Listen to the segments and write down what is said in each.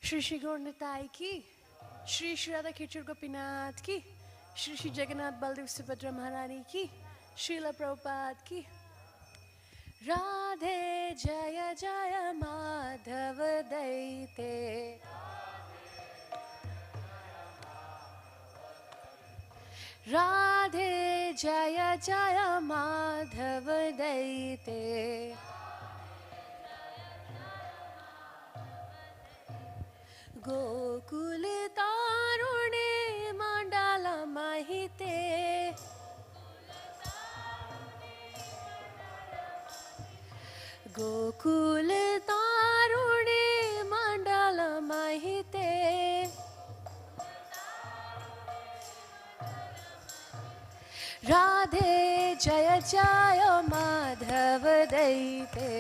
श्री श्री गौरताई की, श्री श्री राधा खिचड़ गोपीनाथ की, श्री श्री जगन्नाथ बलदेव सुभद्रा महारानी की, श्रीला प्रभुपाद की। राधे जय जय माधव दैते, राधे जय जय माधव दैते, गोकुल तारुणे मंडल महिते, गोकुल तारुणे मंडल महिते, राधे जय जय माधव दैते,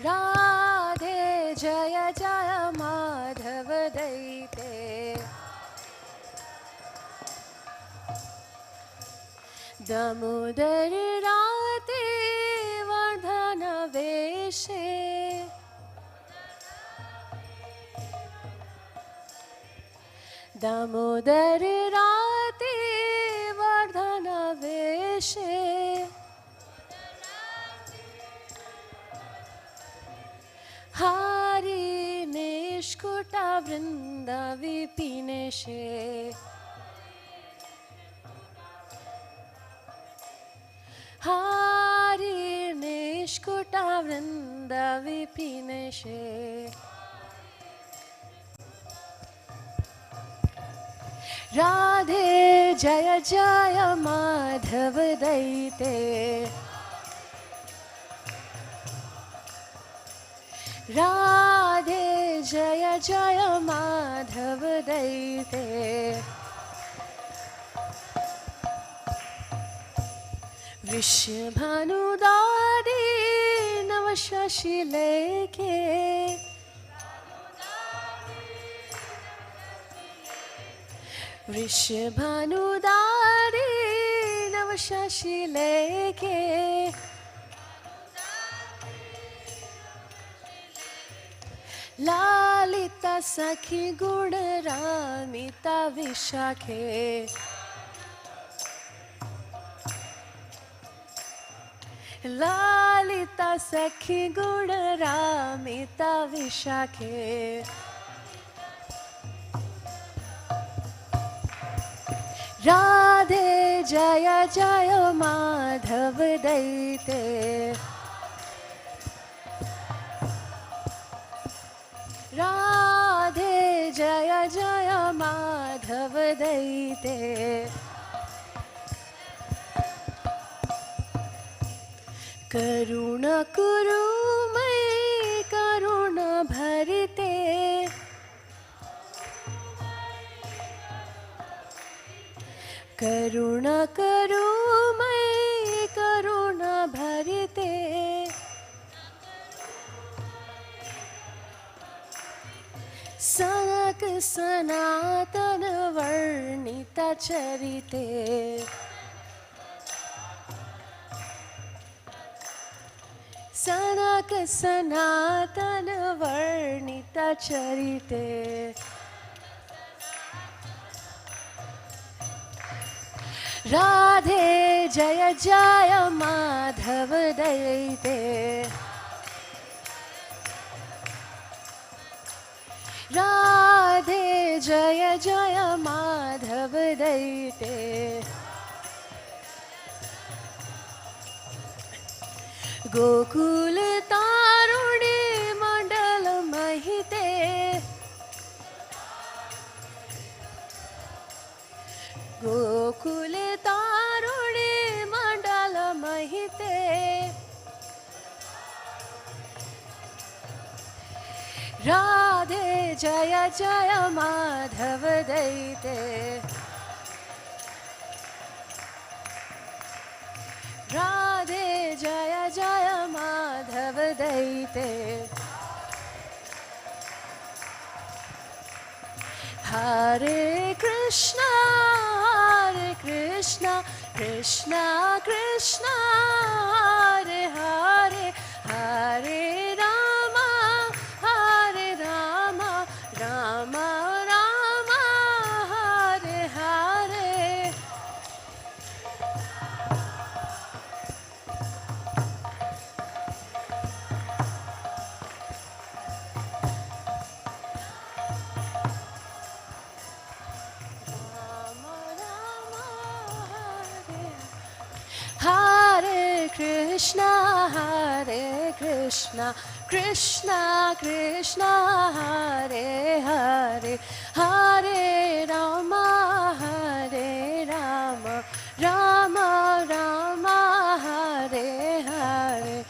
राधे जय जय माधव दैते, दामोदर राते वर्धन वेशे, दामोदर राते वर्धन वेशे, हारी निष्कुटा वृंद विपिनेशे, हारी निष्कुटा वृंद विपिनेशे, राधे जय जय माधव दैते, राधे जय जय माधव दैते, वृषभानुदारी नव शशि लेके, वृषभानुदारी नव शशि लेके, लालिता सखी गुण रामिता विशाखे, लालिता सखी गुण रामिता विशाखे, राधे जय जय माधव दैते, राधे जय जय माधव दैते, करुण कुरु मयि करुण भरते, करुण करु मयि करुण भरते, सनक सनातन वर्णित चरिते, सनक सनातन वर्णित चरिते, राधे जय जय माधव दैते, राधे जय जय माधव दैते, गोकुल तारुणे मंडल महिते, गोकुल तारुणे मंडल महिते, राधे जय जय माधव दैते, राधे जय जय माधव दैते, हरे Krishna Krishna Krishna Hare Hare, Hare Rama, Hare Rama, Rama Rama, Hare Hare. Hare Krishna, Hare Krishna, Krishna Krishna, Hare Hare, Hare Rama, Hare Rama, Rama Rama, Hare Hare.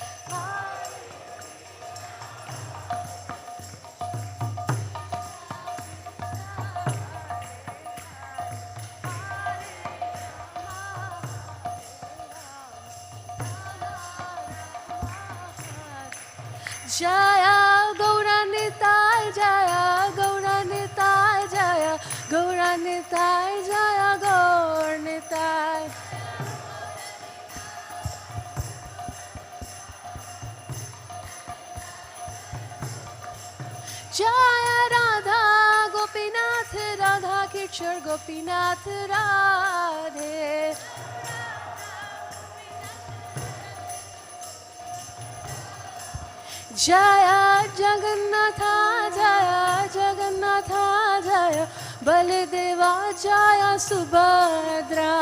Jaya Gauranitai, Jaya Gauranitai, Jaya Gauranitai, Jaya Gauranitai. Jaya Radha Gopinath, Radha Kishore Gopinath Radhe. Jaya Jagannatha, Jaya Jagannatha, Jaya Baladeva, Jaya Subhadra.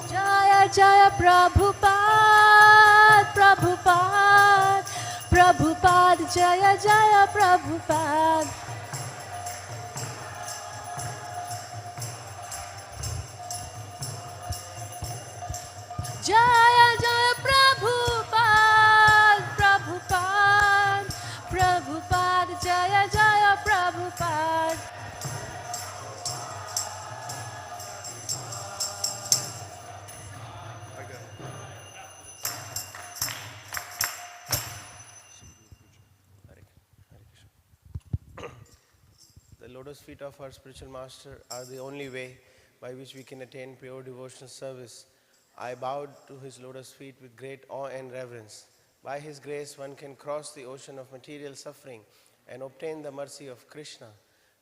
Jaya Jaya Prabhupada, Prabhupada, Prabhupada, Jaya Jaya Prabhupada. Jaya Jaya Prabhupada, Prabhupada, Prabhupada, Jaya Jaya Prabhupada. The lotus feet of our spiritual master are the only way by which we can attain pure devotional service. I bowed to his lotus feet with great awe and reverence. By his grace, one can cross the ocean of material suffering and obtain the mercy of Krishna.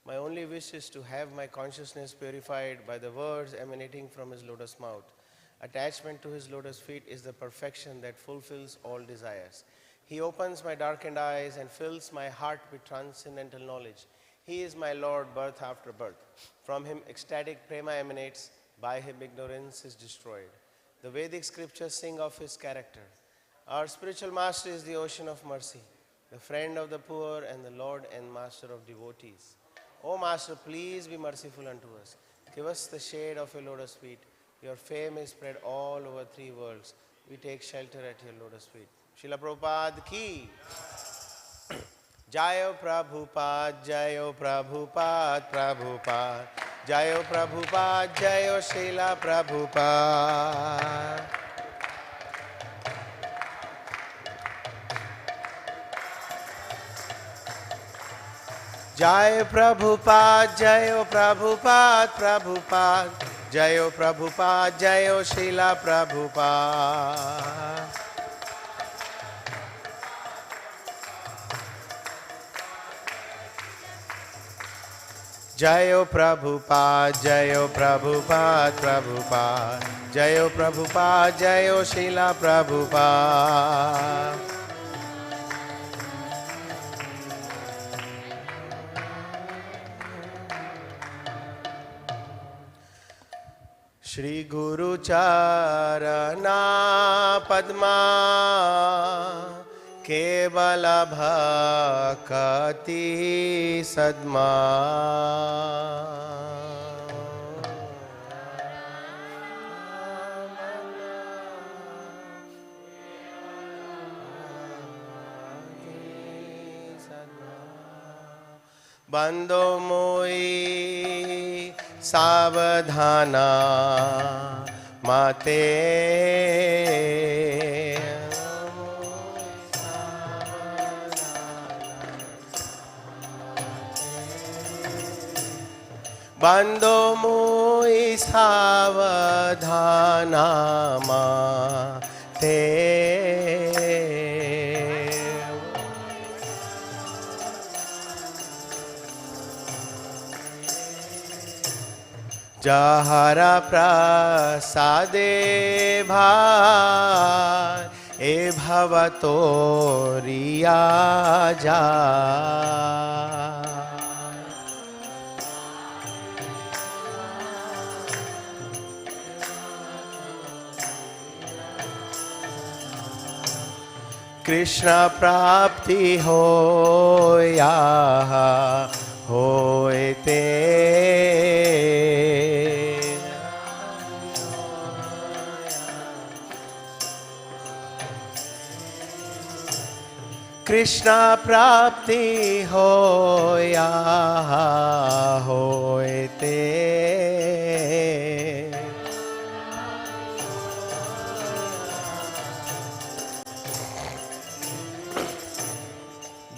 My only wish is to have my consciousness purified by the words emanating from his lotus mouth. Attachment to his lotus feet is the perfection that fulfills all desires. He opens my darkened eyes and fills my heart with transcendental knowledge. He is my Lord, birth after birth. From him ecstatic prema emanates, by him ignorance is destroyed. The Vedic scriptures sing of his character. Our spiritual master is the ocean of mercy, the friend of the poor and the Lord and master of devotees. O Master, please be merciful unto us. Give us the shade of your lotus feet. Your fame is spread all over 3 worlds. We take shelter at your lotus feet. Srila Prabhupada ki. Jayo Prabhupada, Jayo Prabhupada, Prabhupada. Jayo Prabhupada, Jayo Srila Prabhupada. Jai Prabhupada, Jayo Prabhupada, Prabhupada. Jayo Prabhupada, Jayo Srila Prabhupada. Jayo Prabhupada, Jayo Prabhupada, Prabhupada. Jayo Prabhupada, Jayo Srila Prabhupada. Shri Guru Charana Padma Kevala Bhakati Sadma Bando Moi Savadhana Mate Bando Moi होई सावधानामा ते जहरा प्रसादे भाई ए भवतो रिया जा कृष्ण प्राप्ति होया होते कृष्ण प्राप्ति होया होते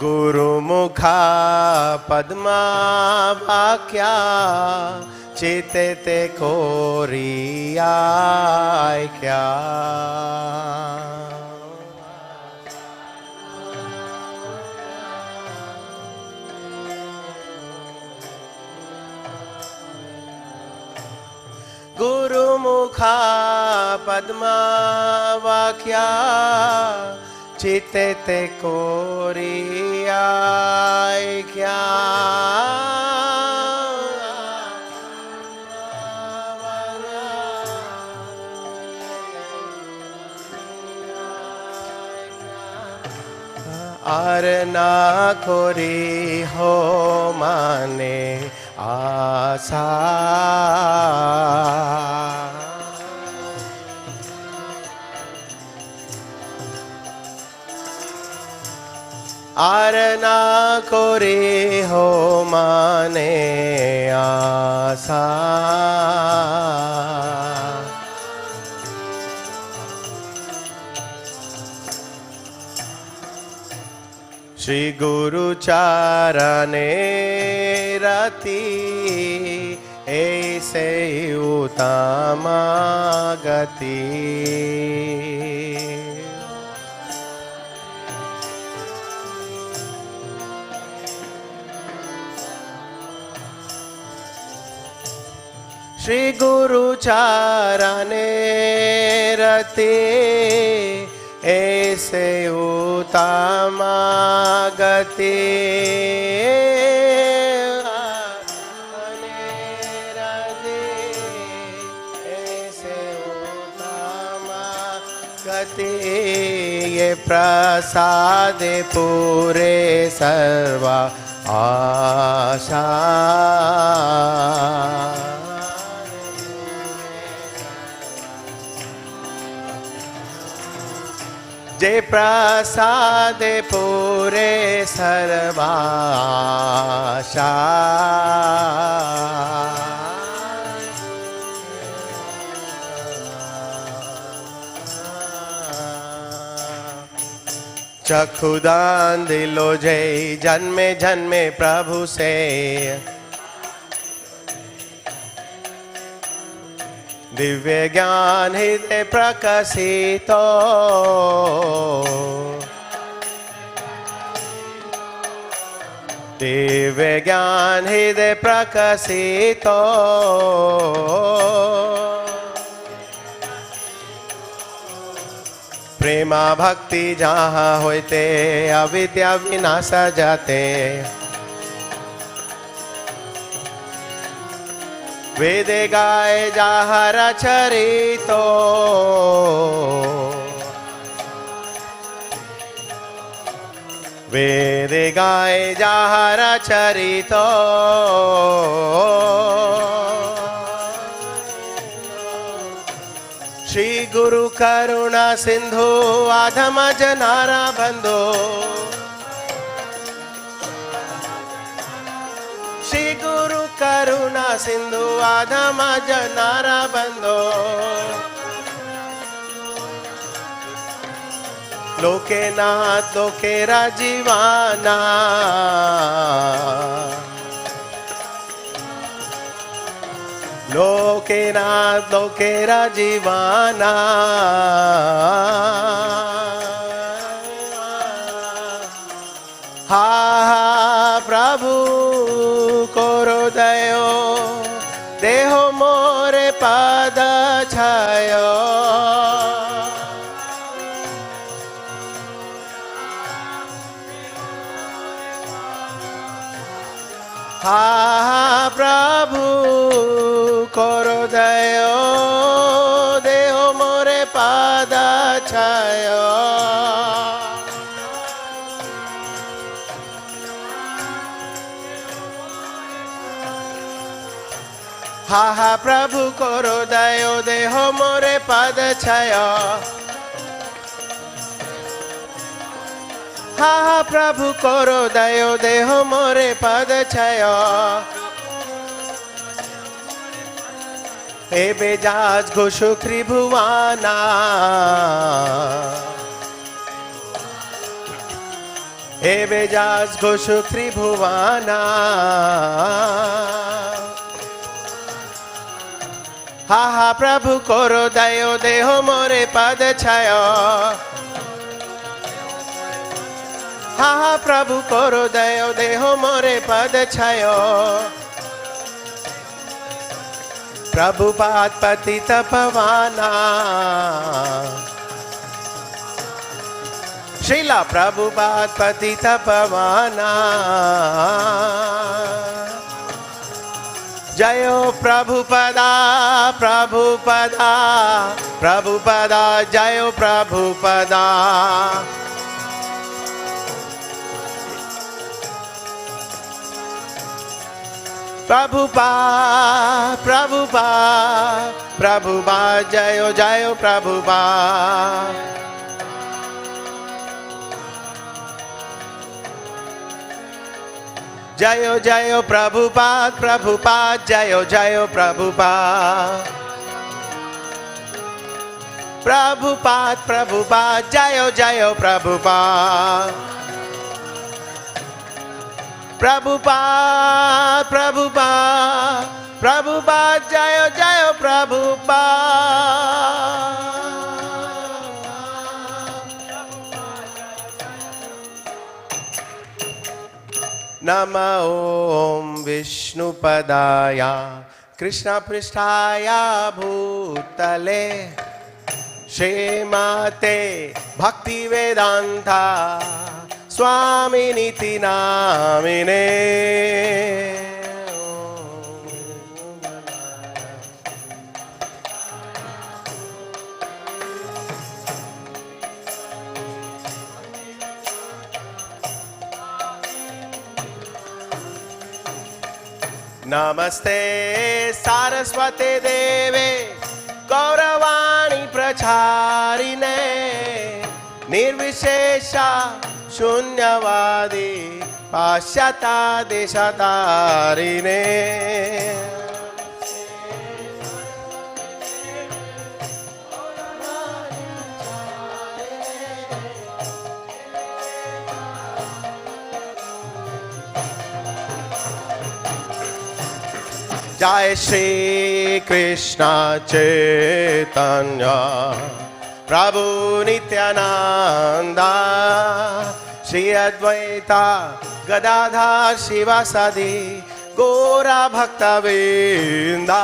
गुरुमुखा पद्मा वाक्या चिते कोरिया क्या गुरुमुखा पद्मा वाक्या चिते कोरिया क्या आर ना कोरी हो माने आशा आर ना कोरी हो माने आशा श्री गुरु चारणे रति ऐसे उत्तमा गति श्री गुरु चारणे रति ऐसे उत्तमा गति ऐसे उत्तमा गति ये प्रसाद पूरे सर्वा आशा जे प्रसाद पूरे सर्वाशा चक्षुदान दिलो जय जन्मे जन्मे प्रभु से दिव्य ज्ञान हृदय प्रकाशितो दिव्य ज्ञान हृदय प्रकाशितो प्रेमा भक्ति जहाँ होते अविद्या विनाश जाते वेदे गाए जाहर चरितो वेदे गाए जाहर चरितो श्री गुरु करुणा सिंधु आधम जनारा बंधो श्री गुरु करुणा सिंधु आधम जनारा बंधो लोके नाथ लोके राजीवाना लोकेनाथ लोकेरा जीवाना हा हा प्रभु करो दयो देहो मोरे पद छायो हा हा प्रभु करो दयो देहो मोरे पद छायो हा हा प्रभु करो दयो देहो मोरे पद छायो हा हा प्रभु करो दयो देहो मोरे पद छायो हे बेजाज घोषो त्रिभुवाना हे बेजाज घोषो त्रिभुवाना हा हा प्रभु करो दयो देहो मोरे पद छायो हा हा प्रभु करो दयो देहो मोरे पद छायो प्रभुपाद पतित पावना श्रीला प्रभुपाद पतित पावना जयो प्रभुपदा प्रभुपदा प्रभुपदा जयो प्रभुपदा प्रभुपाद प्रभुपाद प्रभुपाद जयो जयो प्रभुपाद जयो जयो प्रभुपाद प्रभुपाद जयो जयो प्रभुपाद प्रभुपाद प्रभुपाद जयो जयो प्रभुपाद प्रभुपाद प्रभुपाद प्रभुपाद जयो जयो प्रभुपाद नमो ओम विष्णुपदाय कृष्णपृष्ठाय भूतले श्रीमते भक्तिवेदांता स्वामिनिति नामिने नमस्ते सारस्वते देवे गौरवाणी प्रचारिणे निर्विशेषा शून्यवादी पाश्चात्य देशतारिणे जय श्री कृष्ण चैतन्य प्रभु नित्यानंदा श्री अद्वैता गदाधर शिवासादि गौरा भक्तवृंदा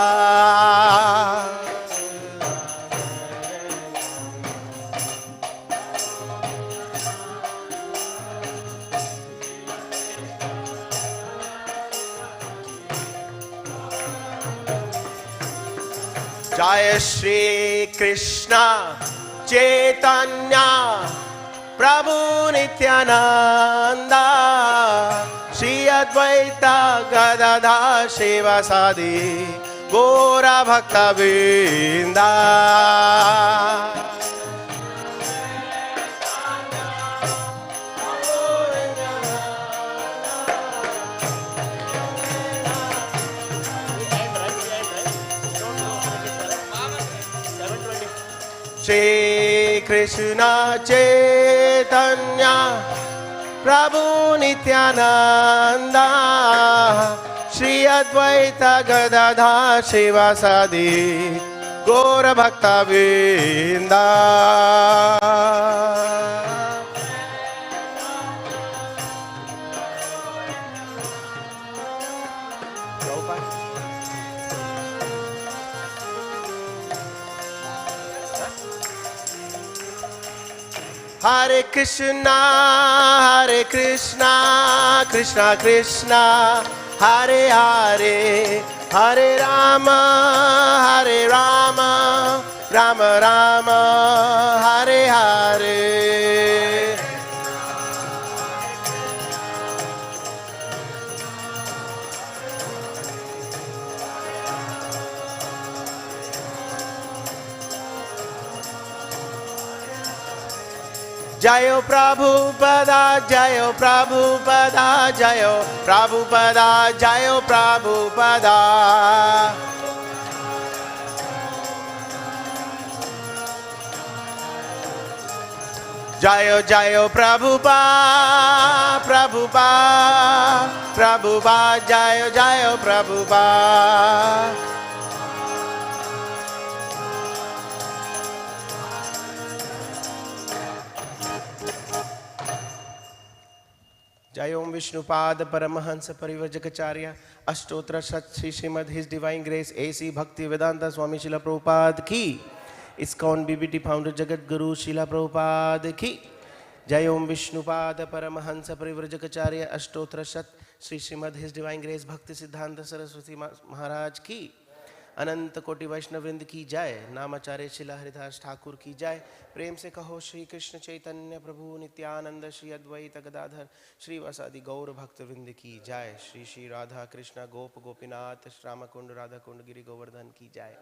जय श्री कृष्ण चैतन्य प्रभु नित्यानंदा श्री अद्वैता गदाधर शिवासादि गौरा भक्तवृंदा श्री कृष्ण चैतन्य प्रभु Nityananda Shri Advaita Gadadha Shivasadi Gaura Bhakta Vrinda. Hare Krishna, Krishna Krishna, Hare Hare, Hare Rama, Rama Rama, Hare Hare. Jayo Prabhupada, Jayo Prabhupada, Jayo Prabhupada, Jayo Prabhupada. Jayo Jayo Prabhupada, Prabhupada, Prabhupada, Jayo Jayo Prabhupada. Jai Om Vishnupad Paramahansa Parivrajakacarya Ashtotra Sat Shri Srimad His Divine Grace A.C. Bhakti Vedanta Swami Srila Prabhupada Ki. ISKCON BBT Founder Jagat Guru Srila Prabhupada Ki. Jai Om Vishnupad Paramahansa Parivrajakacarya Ashtotra Sat Shri Srimad His Divine Grace Bhakti Siddhanta Saraswati Maharaj Ki. अनंत कोटि वैष्णव वृंद की जय. नामाचार्य शिला हरिदास ठाकुर की जय. प्रेम से कहो श्री कृष्ण चैतन्य प्रभु नित्यानंद श्री अद्वैत गदाधर श्रीवासादि गौर भक्त वृंद की जय. श्री श्री राधा कृष्ण गोप गोपीनाथ श्याम कुंड राधा कुंड गिरि गोवर्धन की जय.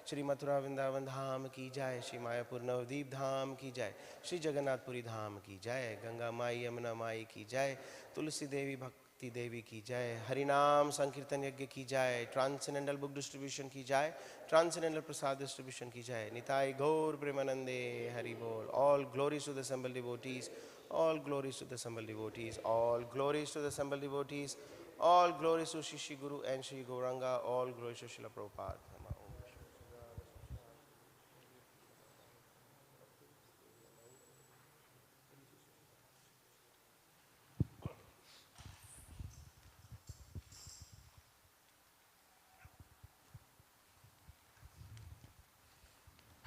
श्री मथुरा वृंदावन धाम की जय. श्री मायापुर नवदीप धाम की जय. श्री जगन्नाथपुरी धाम की जय. गंगा माई यमुना माई की जय. तुलसी देवी भक्त देवी की जय. हरिनाम संकीर्तन यज्ञ की जय. ट्रांसेंडेंटल बुक डिस्ट्रीब्यूशन की जय. ट्रांसेंडेंटल प्रसाद डिस्ट्रीब्यूशन की जय. निताई गौर प्रेमानंदे हरि बोल. All glories to the assembled devotees. All glories to the assembled devotees. All glories to the assembled devotees. All glories to Shri Guru and Shri Gauranga. All glories to Srila Prabhupada.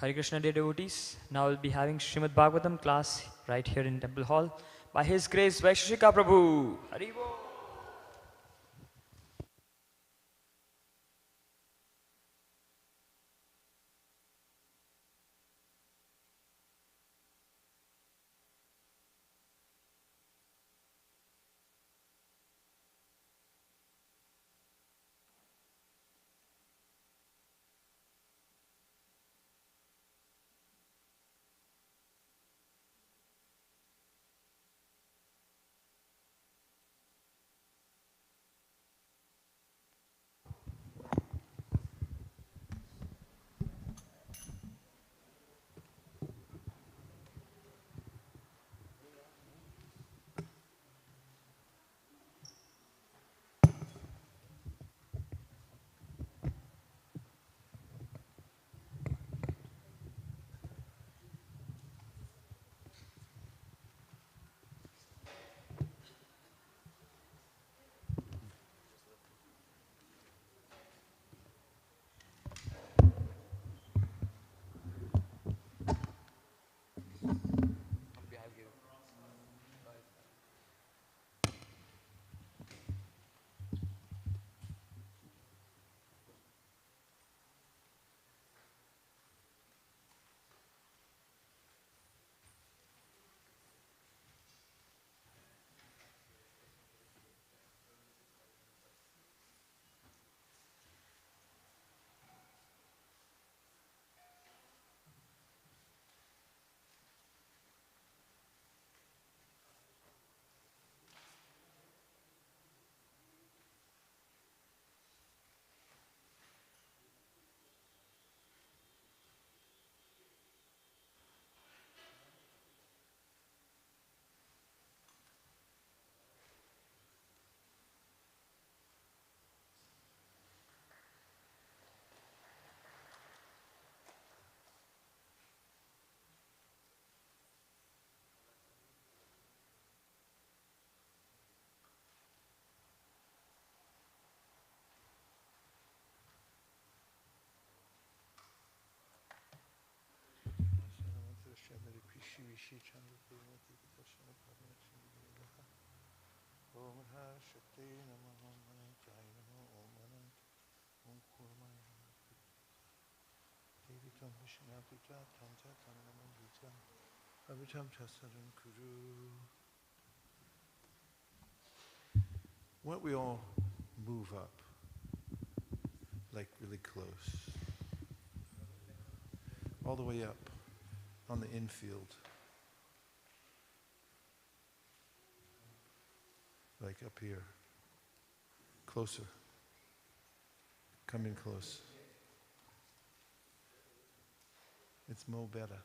Hare Krishna dear devotees, now we'll be having Srimad Bhagavatam class right here in Temple Hall. By His grace, Vaisesika Prabhu. Hari Bol. Shri Chandra Premati Prashna Padma Chandra Om Har Shakti Namaha Manakaya Namo Om Manak Om Kurmaya Devi Tam Vishna Puja Tam Jatam Namo Vija Avitam Chasaram Kuru. Why don't we all move up, like really close, all the way up on the infield, like up here, closer, come in close. It's mo better.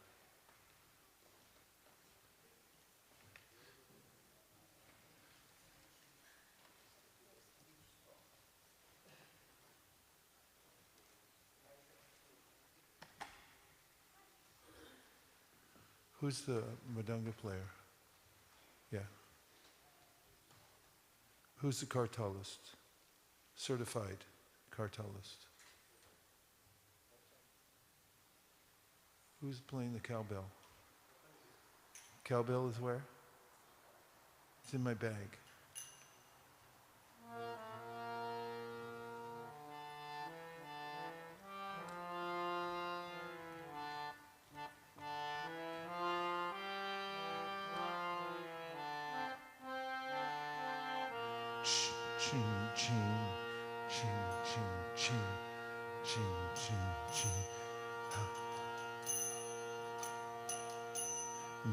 Who's the Madanga player? Yeah. Who's the kartalist? Certified kartalist. Who's playing the cowbell? Cowbell is where? It's in my bag. Ching, ching, ching, ching, ching, ching, ching, ching.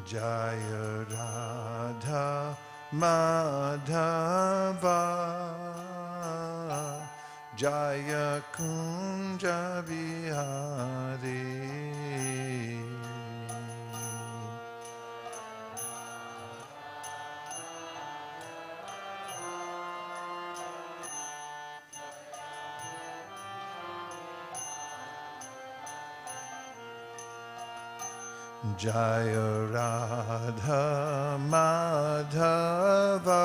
Jaya Radha Madhava Jaya Kunja Bihari. Jaya Radha Madhava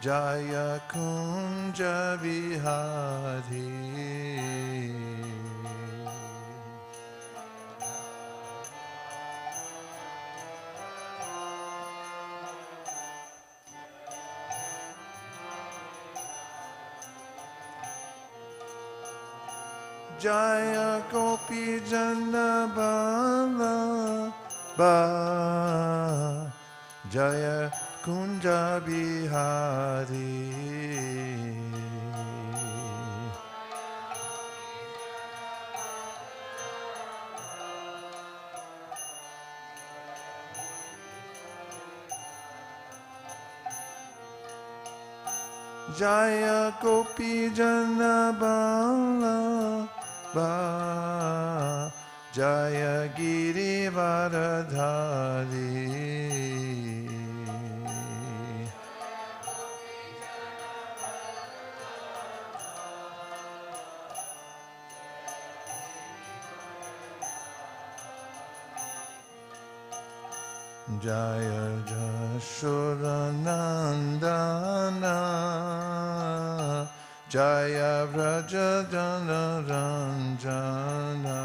Jaya Kunja Bihari. Jaya Gopi Jana Bala Ba Jaya Kunja Bihari. Jaya Gopi Jana Bala Ba Jaya Giri Varadhari. Jaya Jashodanandana Jaya Vraja Jana Ranjana.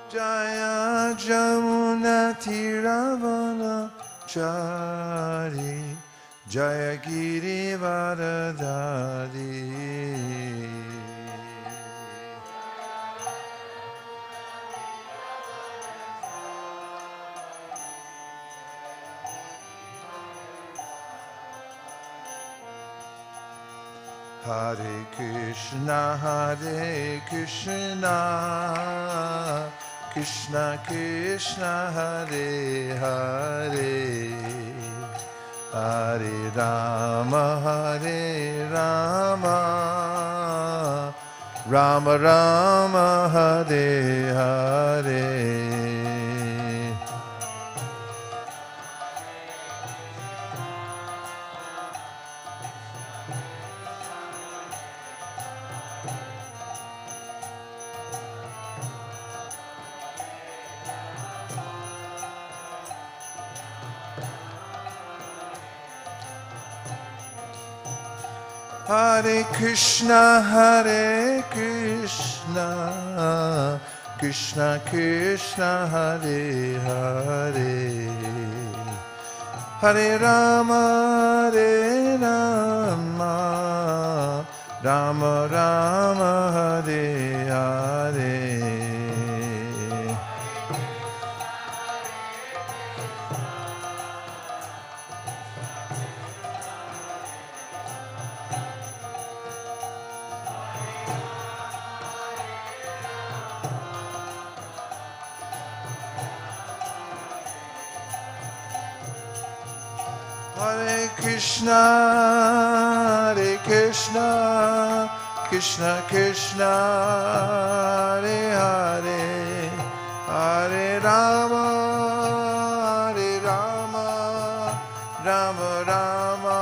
Jaya Jamuna Tiravana Chari Jaya Giri Varadhari. Hare Krishna, Krishna Krishna, Hare Hare, Hare Rama, Rama Rama, Hare Hare. Hare Krishna, Krishna Krishna, Hare Hare, Hare Rama, Rama Rama, Hare Hare. Hare Krishna, Krishna Krishna, Hare Hare, Hare Rama, Rama Rama,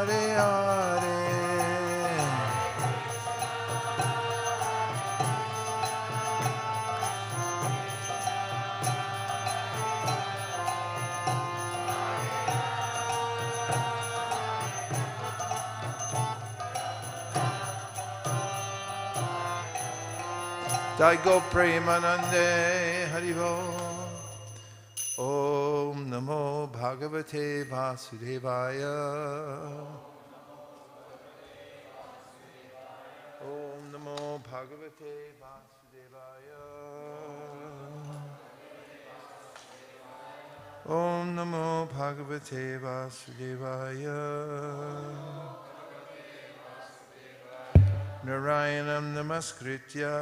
Hare Hare. Daigo Premanande Haribo. Om Namo Bhagavate Vasudevaya. Om Namo Bhagavate Vasudevaya. Om Namo Bhagavate Vasudevaya. Narayanam Namaskritya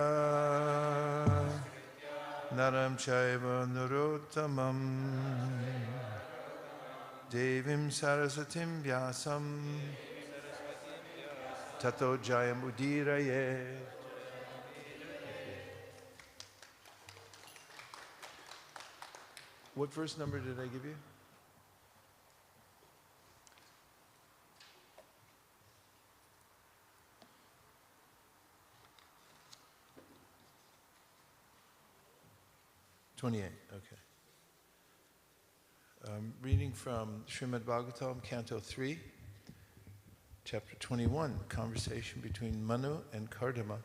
Naram Chaiva Narottamam Devim Sarasatim Vyasam Tato Jayam Udiraye. What verse number did I give you? Okay. Reading from Srimad Bhagavatam, Canto 3, Chapter 21, Conversation between Manu and Kardama.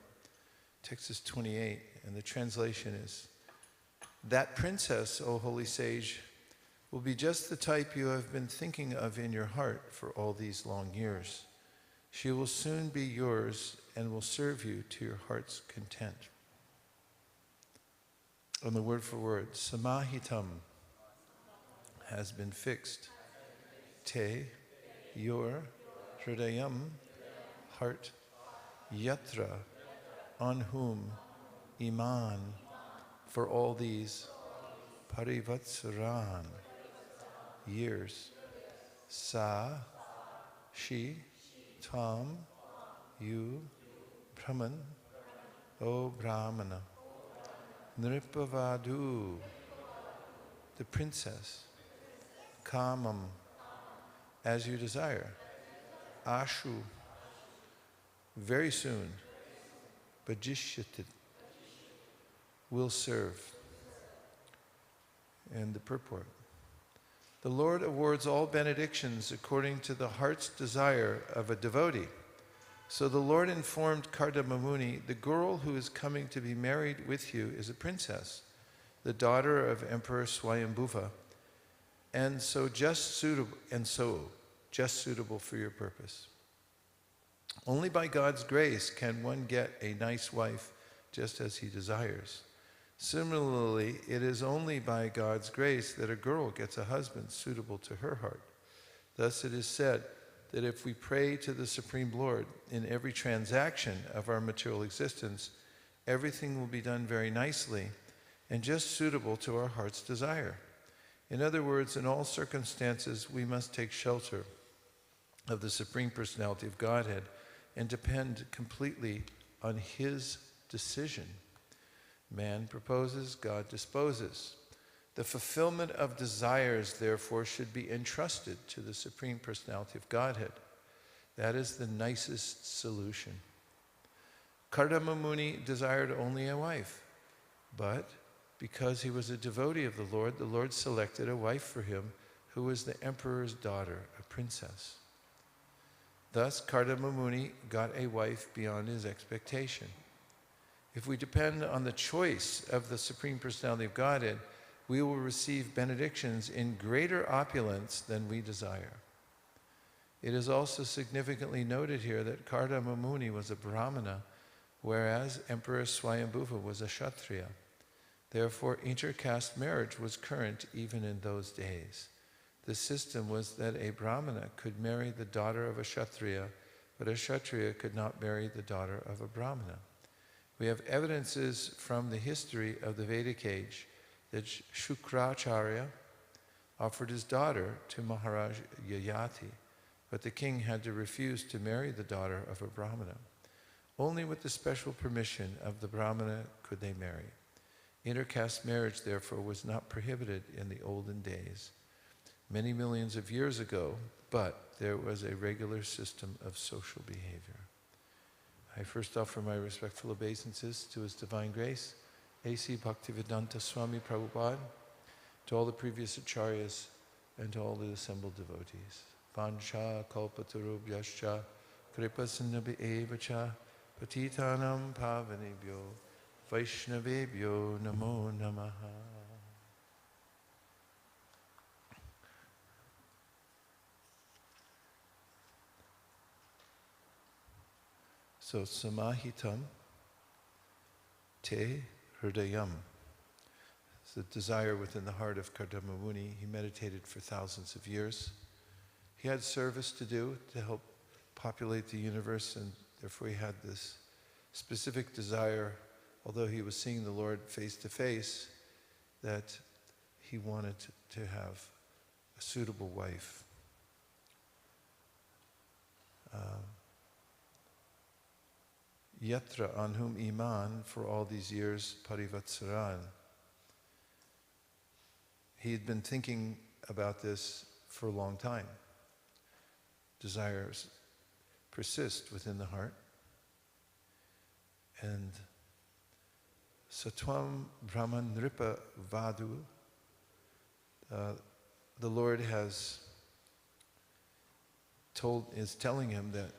Text is 28, and the translation is, "That princess, O holy sage, will be just the type you have been thinking of in your heart for all these long years. She will soon be yours and will serve you to your heart's content." On the word for word, Samahitam has been fixed. Te, your, Hridayam, heart, Yatra, on whom, Iman, for all these, Parivatsaran, years, Sa, she, Tam, you, Brahman, O Brahmana. Nripavadu, the princess. Kamam, as you desire. Ashu, very soon. Bhajishyatit, will serve. And the purport. The Lord awards all benedictions according to the heart's desire of a devotee. So the Lord informed Kardama Muni, the girl who is coming to be married with you is a princess, the daughter of Emperor Swayambhuva, and just suitable for your purpose. Only by God's grace can one get a nice wife just as he desires. Similarly, it is only by God's grace that a girl gets a husband suitable to her heart. Thus it is said that if we pray to the Supreme Lord in every transaction of our material existence, everything will be done very nicely and just suitable to our heart's desire. In other words, in all circumstances, we must take shelter of the Supreme Personality of Godhead and depend completely on His decision. Man proposes, God disposes. The fulfillment of desires, therefore, should be entrusted to the Supreme Personality of Godhead. That is the nicest solution. Kardama Muni desired only a wife, but because he was a devotee of the Lord selected a wife for him who was the emperor's daughter, a princess. Thus, Kardama Muni got a wife beyond his expectation. If we depend on the choice of the Supreme Personality of Godhead, we will receive benedictions in greater opulence than we desire. It is also significantly noted here that Kardama Muni was a Brahmana, whereas Emperor Swayambhuva was a Kshatriya. Therefore, intercaste marriage was current even in those days. The system was that a Brahmana could marry the daughter of a Kshatriya, but a Kshatriya could not marry the daughter of a Brahmana. We have evidences from the history of the Vedic age that Shukracharya offered his daughter to Maharaj Yayati, but the king had to refuse to marry the daughter of a Brahmana. Only with the special permission of the Brahmana could they marry. Intercaste marriage, therefore, was not prohibited in the olden days, many millions of years ago, but there was a regular system of social behavior. I first offer my respectful obeisances to His Divine Grace, A.C. Bhaktivedanta Swami Prabhupada, to all the previous acharyas, and to all the assembled devotees. Vancha kalpatarubhyascha kripasindhabi evacha patitanam pavanebhyo vaishnavebhyo namo namaha. So, samahitam te hridayam. It's the desire within the heart of Kardama Muni. He meditated for thousands of years. He had service to do to help populate the universe, and therefore he had this specific desire, although he was seeing the Lord face to face, that he wanted to have a suitable wife. Yatra, on whom Iman, for all these years, Parivatsaran. He had been thinking about this for a long time. Desires persist within the heart. And Satvam Brahman Nripa Vadu, the Lord is telling him that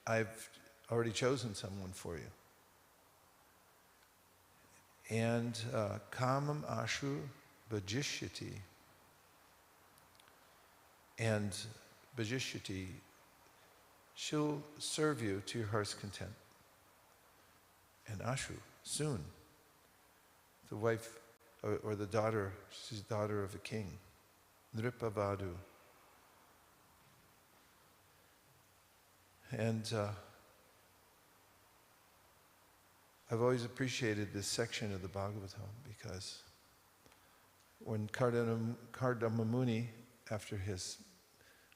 I've already chosen someone for you. And Kamam Ashu Bhajishyati. And Bhajishyati, she'll serve you to your heart's content. And Ashu, soon. The wife, or the daughter, she's the daughter of a king. Nripavadu. And I've always appreciated this section of the Bhagavatam because when Kardama Muni, after his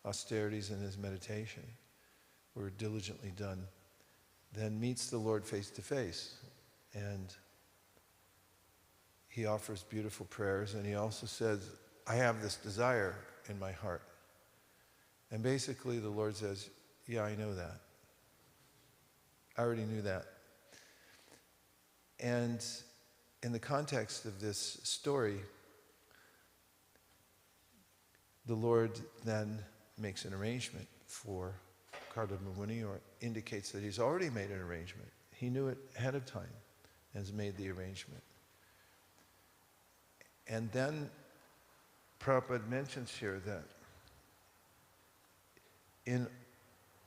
austerities and his meditation were diligently done, then meets the Lord face to face, and he offers beautiful prayers, and he also says, I have this desire in my heart. And basically the Lord says, yeah, I know that. I already knew that. And in the context of this story, the Lord then makes an arrangement for Kardama Muni, or indicates that he's already made an arrangement. He knew it ahead of time and has made the arrangement. And then Prabhupada mentions here that in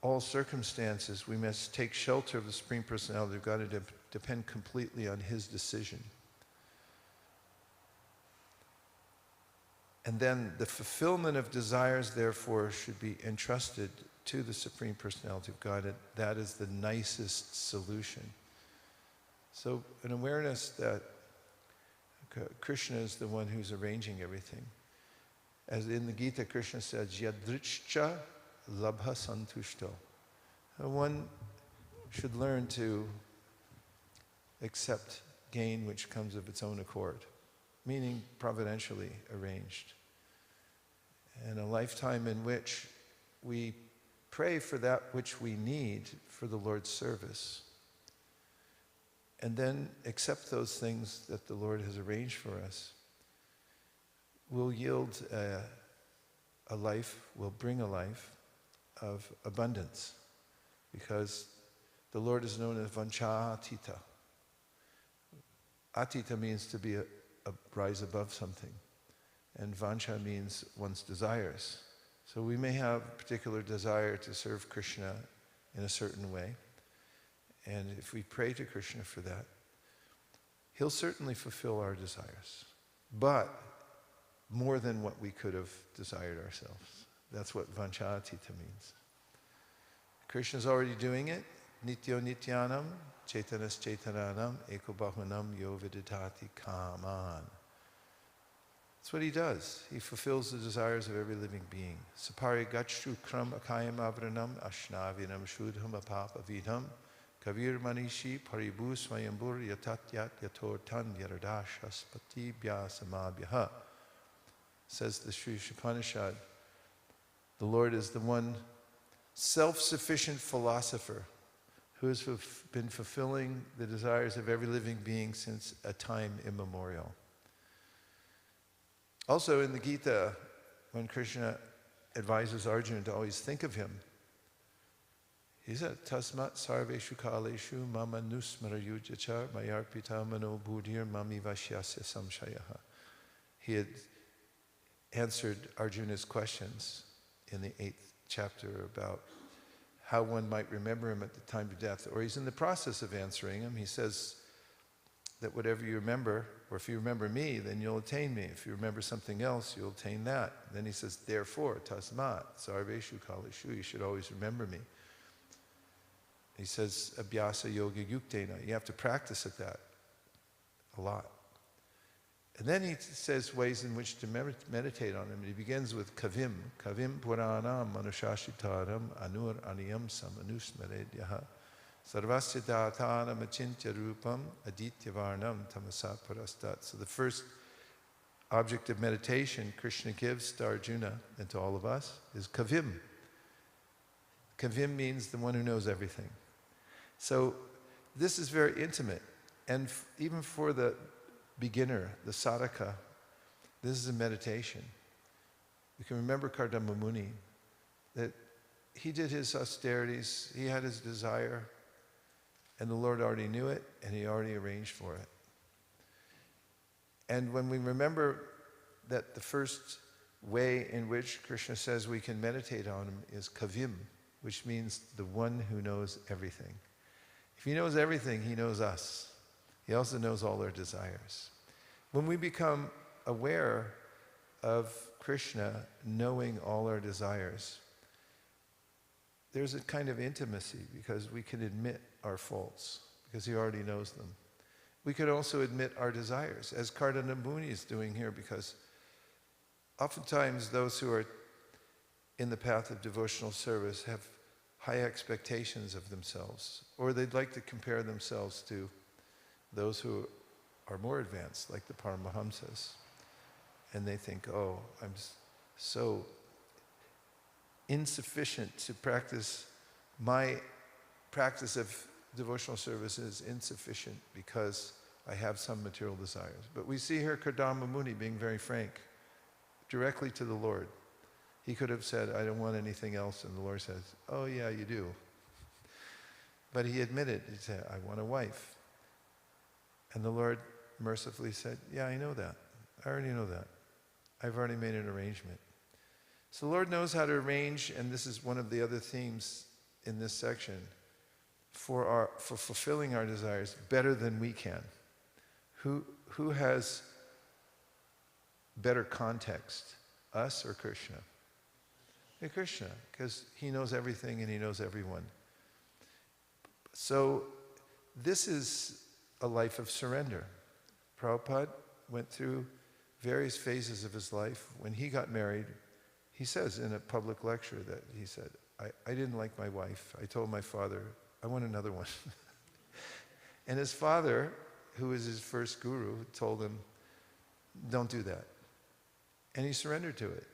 all circumstances we must take shelter of the Supreme Personality of God and depend completely on His decision. And then the fulfillment of desires, therefore, should be entrusted to the Supreme Personality of God. And that is the nicest solution. So an awareness that Krishna is the one who's arranging everything. As in the Gita, Krishna says, Yadrichcha labha santushto. One should learn to accept gain which comes of its own accord, meaning providentially arranged. And a lifetime in which we pray for that which we need for the Lord's service, and then accept those things that the Lord has arranged for us, will yield a life, will bring a life of abundance because the Lord is known as Vancha-atita. Atita means to be a rise above something, and Vancha means one's desires. So we may have a particular desire to serve Krishna in a certain way, and if we pray to Krishna for that, He'll certainly fulfill our desires, but more than what we could have desired ourselves. That's what Vancha-atita means. Krishna's already doing it. Nityo nityanam, chaitanas chaitananam, eko bahunam yo viditati kaman. That's what He does. He fulfills the desires of every living being. Sapari gachru kram akayam avranam, ashnavinam shudham apapavidham, kavir manishi paribu swayambur yatatyat yator tan yaradash aspati bhyasamabhyaha. Says the Sri Upanishad, the Lord is the one self-sufficient philosopher who has been fulfilling the desires of every living being since a time immemorial. Also in the Gita, when Krishna advises Arjuna to always think of Him, he said, Tasmat sarveshu kaleshu mama nusmarayujacha mayarpita mano buddhir mami vashyasya samshayaha. He had answered Arjuna's questions in the 8th chapter about how one might remember Him at the time of death. Or he's in the process of answering him. He says that whatever you remember, or if you remember me, then you'll attain me. If you remember something else, you'll attain that. Then he says, therefore, tasmat, sarveshu kaleshu, you should always remember me. He says, abhyasa yoga yuktena, you have to practice at that a lot. And then he says ways in which to meditate on Him. He begins with kavim puranam manushashitaram anur aniyam samanusmaredyaha sarvasya dhatana achintya rupam adityavarnam tamasa parastat. So the first object of meditation Krishna gives to Arjuna and to all of us is kavim. Kavim means the one who knows everything. So this is very intimate, and even for the beginner, the sadhaka, this is a meditation. We can remember Kardama Muni, that he did his austerities, he had his desire, and the Lord already knew it, and He already arranged for it. And when we remember that the first way in which Krishna says we can meditate on Him is kavim, which means the one who knows everything. If He knows everything, He knows us. He also knows all our desires. When we become aware of Krishna knowing all our desires, there's a kind of intimacy because we can admit our faults because He already knows them. We can also admit our desires, as Kardama Muni is doing here, because oftentimes those who are in the path of devotional service have high expectations of themselves, or they'd like to compare themselves to those who are more advanced, like the Paramahamsas. And they think, oh, I'm so insufficient to practice. My practice of devotional service is insufficient because I have some material desires. But we see here Kardama Muni being very frank, directly to the Lord. He could have said, I don't want anything else, and the Lord says, oh yeah, you do. But he admitted, he said, I want a wife. And the Lord mercifully said, yeah, I know that. I already know that. I've already made an arrangement. So the Lord knows how to arrange, and this is one of the other themes in this section, for fulfilling our desires better than we can. Who has better context, us or Krishna? Krishna, because He knows everything and He knows everyone. So this is a life of surrender. Prabhupada went through various phases of his life. When he got married, he says in a public lecture that he said, I didn't like my wife. I told my father, I want another one. And his father, who was his first guru, told him, don't do that. And he surrendered to it.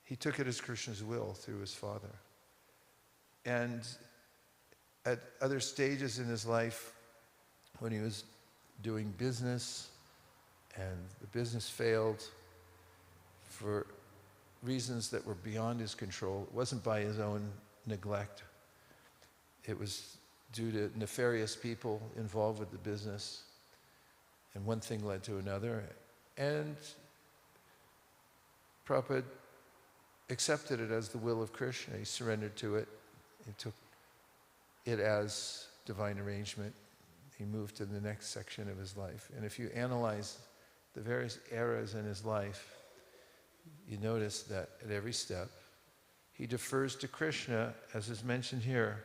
He took it as Krishna's will through his father. And at other stages in his life, when he was doing business and the business failed for reasons that were beyond his control, it wasn't by his own neglect it was due to nefarious people involved with the business, and one thing led to another, and Prabhupada accepted it as the will of Krishna. He surrendered to it. He took it as divine arrangement. He moved to the next section of his life. And if you analyze the various eras in his life, you notice that at every step, he defers to Krishna, as is mentioned here.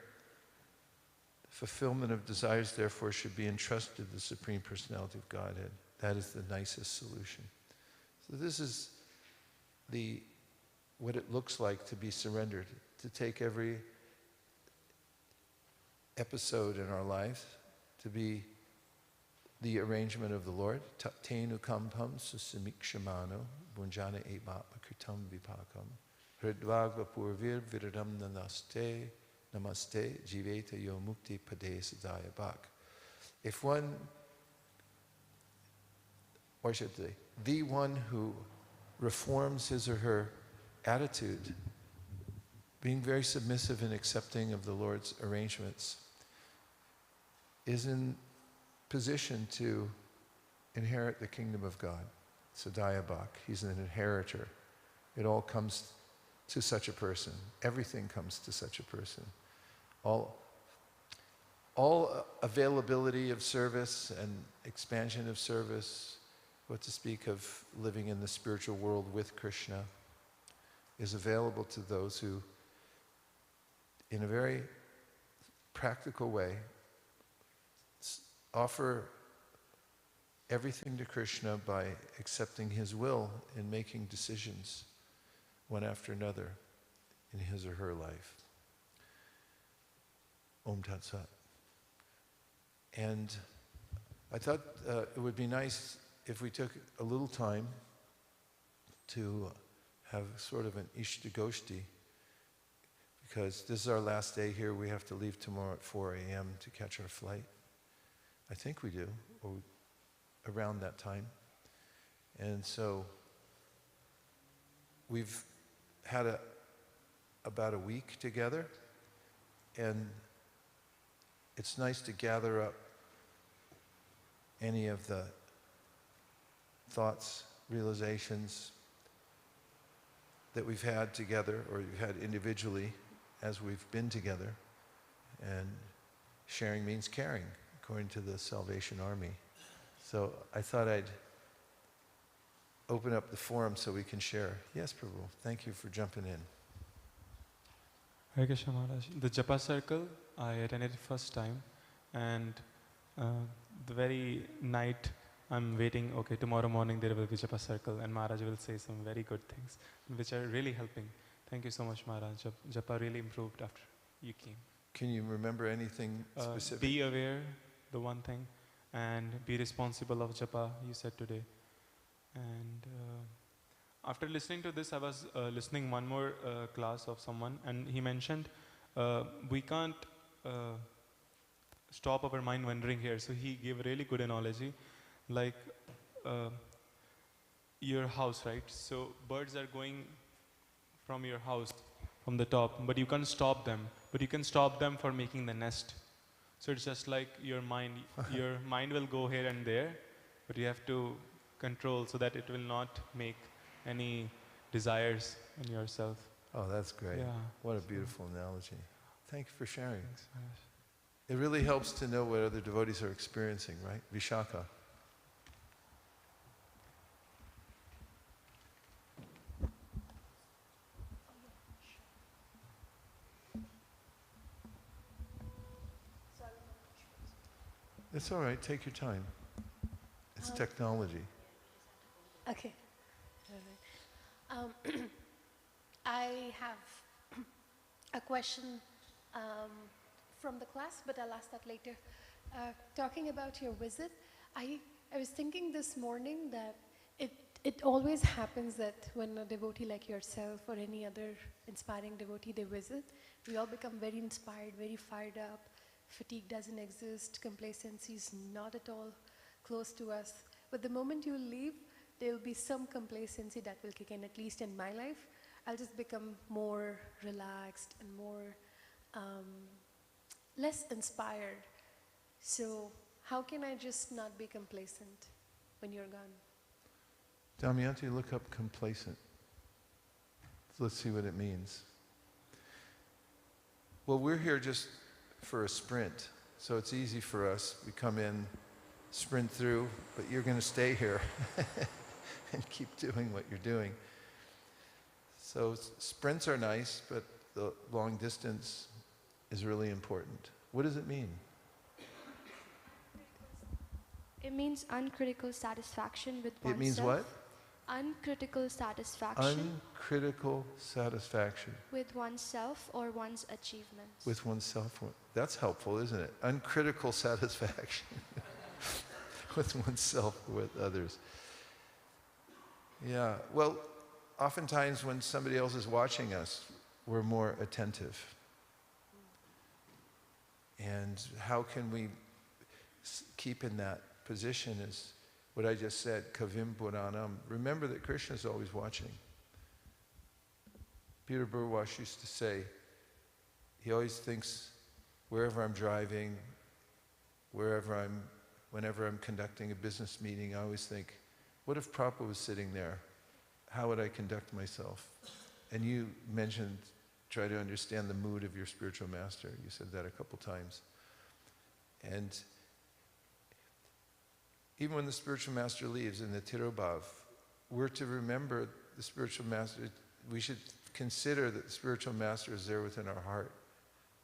The fulfillment of desires, therefore, should be entrusted to the Supreme Personality of Godhead. That is the nicest solution. So this is what it looks like to be surrendered, to take every episode in our life to be the arrangement of the Lord. Tenu kampam susamikshamano bunjana ebapa kritam vipakam hridvagva purvir viradam namaste jiveta yo mukti pade sadaya bhak. If one, or should I say, the one who reforms his or her attitude, being very submissive and accepting of the Lord's arrangements, is in position to inherit the kingdom of God. Sadaya Bhak, he's an inheritor. It all comes to such a person. Everything comes to such a person. All availability of service and expansion of service, what to speak of living in the spiritual world with Krishna, is available to those who, in a very practical way, offer everything to Krishna by accepting his will and making decisions one after another in his or her life. Om Tat Sat. And I thought it would be nice if we took a little time to have sort of an Ishtagoshti, because this is our last day here. We have to leave tomorrow at 4 a.m. to catch our flight. I think we do, or around that time. And so we've had about a week together, and it's nice to gather up any of the thoughts, realizations that we've had together, or we've had individually as we've been together. And sharing means caring, according to the Salvation Army. So I thought I'd open up the forum so we can share. Yes, Prabhu, thank you for jumping in. Hare Krishna Maharaj. The Japa circle, I attended it first time, and the very night I'm waiting, okay, tomorrow morning there will be Japa circle, and Maharaj will say some very good things, which are really helping. Thank you so much, Maharaj. Japa really improved after you came. Can you remember anything specific? Be aware, the one thing, and be responsible of Japa, you said today. And after listening to this, I was listening one more class of someone, and he mentioned we can't stop our mind wandering here. So he gave a really good analogy, like your house, right? So birds are going from your house, from the top, but you can't stop them. But you can stop them for making the nest. So it's just like your mind. Your mind will go here and there, but you have to control so that it will not make any desires in yourself. Oh, that's great. Yeah. What a beautiful analogy. Thank you for sharing. Thanks, Maharaj. It really helps to know what other devotees are experiencing, right? Vishaka. It's all right, take your time. It's technology. Okay. I have a question from the class, but I'll ask that later. Talking about your visit, I was thinking this morning that it always happens that when a devotee like yourself or any other inspiring devotee they visit, we all become very inspired, very fired up. Fatigue doesn't exist, complacency is not at all close to us. But the moment you leave, there will be some complacency that will kick in, at least in my life. I'll just become more relaxed and more less inspired. So how can I just not be complacent when you're gone? Damayanti, look up complacent. Let's see what it means. Well, we're here just for a sprint, so it's easy for us. We come in, sprint through, but you're going to stay here and keep doing what you're doing. So sprints are nice, but the long distance is really important. What does it mean? It means uncritical satisfaction with oneself. It means what? Uncritical satisfaction Uncritical satisfaction. with oneself or one's achievements. With oneself. That's helpful, isn't it? Uncritical satisfaction with oneself, with others. Yeah, well, oftentimes when somebody else is watching us, we're more attentive. And how can we keep in that position is what I just said, Kavim Puranam. Remember that Krishna is always watching. Peter Burwash used to say, he always thinks, wherever I'm driving, whenever I'm conducting a business meeting, I always think, what if Prabhu was sitting there? How would I conduct myself? And you mentioned, try to understand the mood of your spiritual master. You said that a couple times. And even when the spiritual master leaves in the Tirobhav, we're to remember the spiritual master. We should consider that the spiritual master is there within our heart,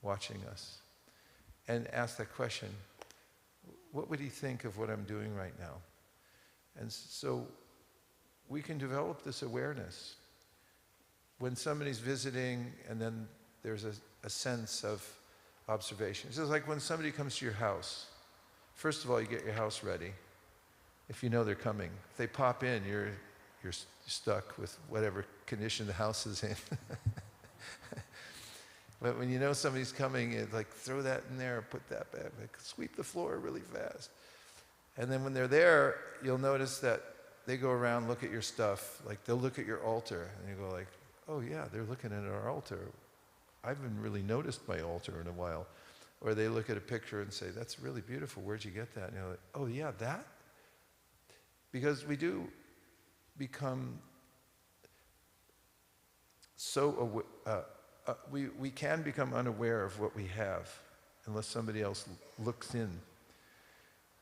watching us. And ask that question, what would he think of what I'm doing right now? And so we can develop this awareness. When somebody's visiting and then there's a sense of observation. It's just like when somebody comes to your house. First of all, you get your house ready. If you know they're coming. If they pop in, you're stuck with whatever condition the house is in. But when you know somebody's coming, it's like throw that in there, put that back, like sweep the floor really fast. And then when they're there, you'll notice that they go around, look at your stuff, like they'll look at your altar, and you go like, oh yeah, they're looking at our altar. I haven't really noticed my altar in a while. Or they look at a picture and say, that's really beautiful, where'd you get that? And you're like, oh yeah, that? Because we do become so we can become unaware of what we have unless somebody else looks in.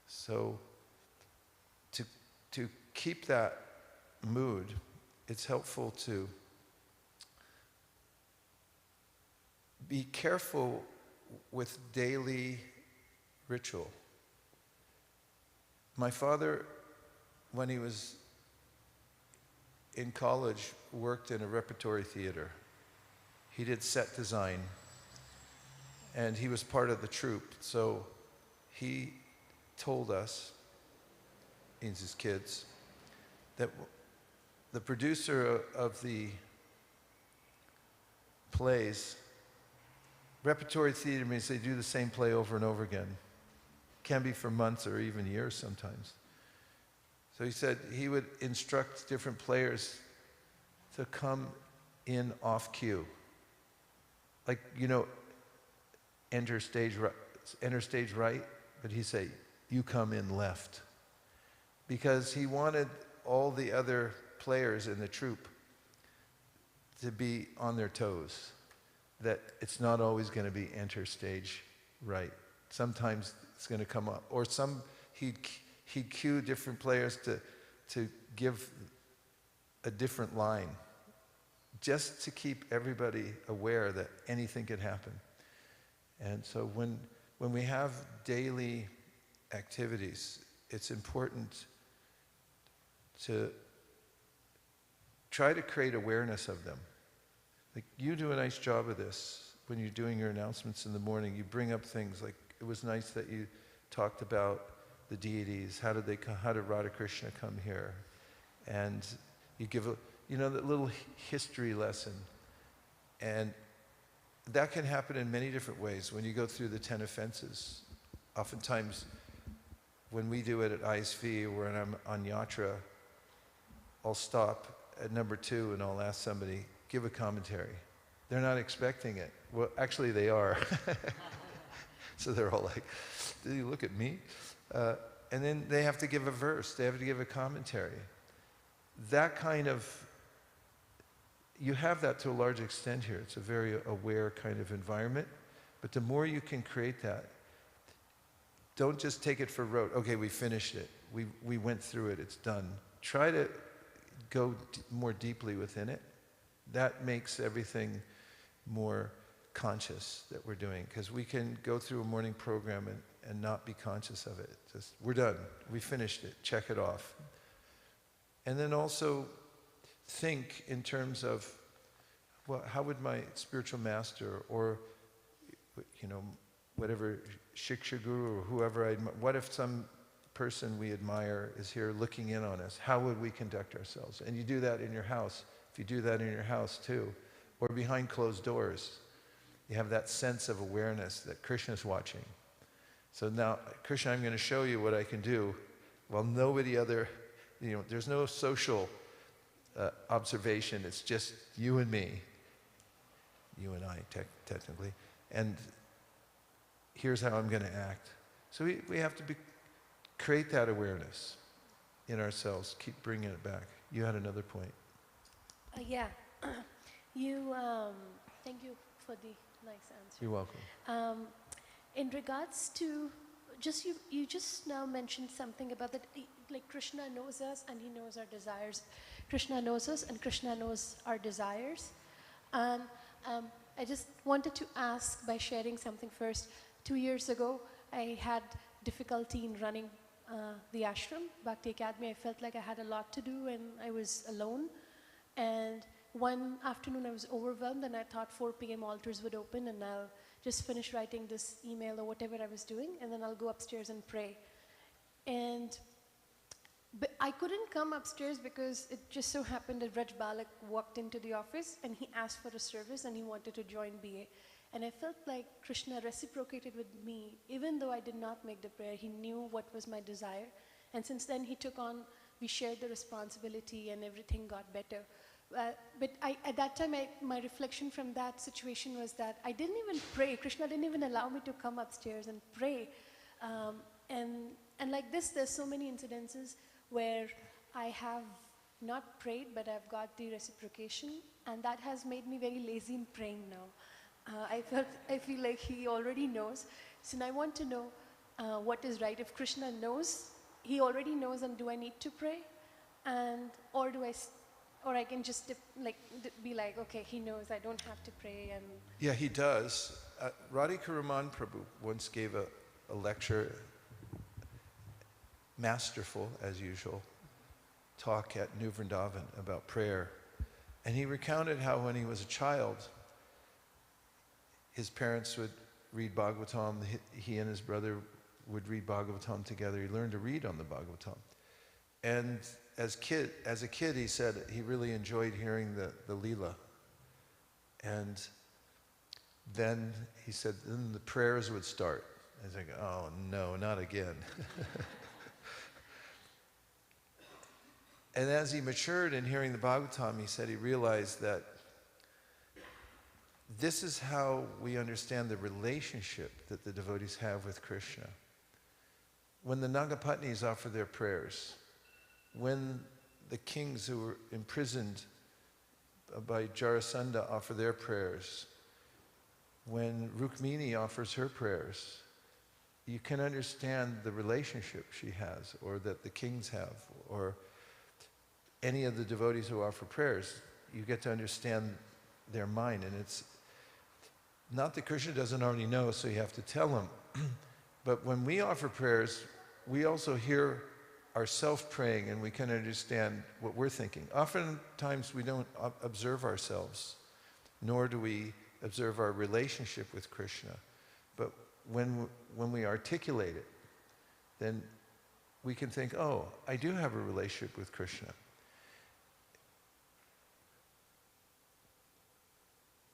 So to keep that mood, it's helpful to be careful with daily ritual. My father, when he was in college, worked in a repertory theater. He did set design, and he was part of the troupe. So he told us, means his kids, that the producer of the plays, repertory theater means they do the same play over and over again. Can be for months or even years sometimes. So he said he would instruct different players to come in off cue. Like, you know, enter stage right, but he'd say, you come in left. Because he wanted all the other players in the troupe to be on their toes. That it's not always going to be enter stage right. Sometimes it's going to come up. Or he'd cue different players to give a different line, just to keep everybody aware that anything could happen. And so when we have daily activities, it's important to try to create awareness of them. Like, you do a nice job of this when you're doing your announcements in the morning. You bring up things like, it was nice that you talked about the deities. How did Radha Krishna come here? And you give that little history lesson. And that can happen in many different ways. When you go through the 10 offenses, oftentimes when we do it at ISV or when I'm on yatra, I'll stop at number 2 and I'll ask somebody, give a commentary. They're not expecting it. Well, actually they are. So they're all like, did you look at me? And then they have to give a verse. They have to give a commentary. That kind of, you have that to a large extent here. It's a very aware kind of environment. But the more you can create that, don't just take it for rote. Okay, we finished it. We went through it. It's done. Try to go more deeply within it. That makes everything more conscious that we're doing. Because we can go through a morning program and not be conscious of it. Just, we're done. We finished it. Check it off. And then also think in terms of, well, how would my spiritual master or, whatever Shiksha Guru or whoever, what if some person we admire is here looking in on us? How would we conduct ourselves? And you do that in your house. If you do that in your house too, or behind closed doors, you have that sense of awareness that Krishna's watching. So now, Krishna, I'm going to show you what I can do. Well, nobody other, there's no social observation. It's just you and me. You and I, technically. And here's how I'm going to act. So we have to create that awareness in ourselves. Keep bringing it back. You had another point. Yeah. Thank you for the nice answer. You're welcome. In regards to, you just now mentioned something about that, like Krishna knows us and he knows our desires. Krishna knows us and Krishna knows our desires. And I just wanted to ask by sharing something first. 2 years ago, I had difficulty in running the ashram, Bhakti Academy. I felt like I had a lot to do and I was alone. And one afternoon I was overwhelmed and I thought 4 p.m. altars would open and I'll just finish writing this email or whatever I was doing and then I'll go upstairs and pray. But I couldn't come upstairs because it just so happened that Raj Balak walked into the office and he asked for a service and he wanted to join BA. And I felt like Krishna reciprocated with me. Even though I did not make the prayer, he knew what was my desire. And since then he took on, we shared the responsibility and everything got better. But at that time, my reflection from that situation was that I didn't even pray. Krishna didn't even allow me to come upstairs and pray. And like this, there's so many incidences where I have not prayed, but I've got the reciprocation. And that has made me very lazy in praying now. I feel like he already knows. So now I want to know what is right. If Krishna knows, he already knows, and do I need to pray? Or I can just be like, okay, he knows, I don't have to pray. And Yeah, he does. Radhika Raman Prabhu once gave a lecture, masterful as usual, talk at New Vrindavan about prayer. And he recounted how when he was a child, his parents would read Bhagavatam, he and his brother would read Bhagavatam together. He learned to read on the Bhagavatam. And as a kid, he said he really enjoyed hearing the Leela. And then he said, then the prayers would start. I was like, oh no, not again. And as he matured in hearing the Bhagavatam, he said he realized that this is how we understand the relationship that the devotees have with Krishna. When the Nagapatnis offer their prayers, when the kings who were imprisoned by Jarasandha offer their prayers, when Rukmini offers her prayers, you can understand the relationship she has, or that the kings have, or any of the devotees who offer prayers. You get to understand their mind, and it's not that Krishna doesn't already know, so you have to tell him. But when we offer prayers, we also hear ourselves praying, and we can understand what we're thinking. Oftentimes we don't observe ourselves, nor do we observe our relationship with Krishna. But when we articulate it, then we can think, oh, I do have a relationship with Krishna.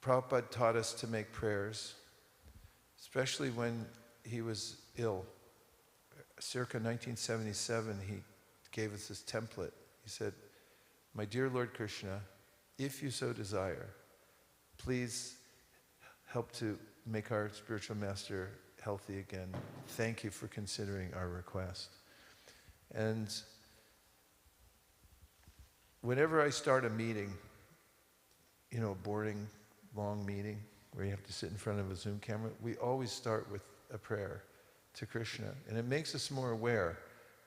Prabhupada taught us to make prayers, especially when he was ill. Circa 1977, he gave us this template. He said, my dear Lord Krishna, if you so desire, please help to make our spiritual master healthy again. Thank you for considering our request. And whenever I start a meeting, you know, a boring, long meeting where you have to sit in front of a Zoom camera, we always start with a prayer to Krishna. And it makes us more aware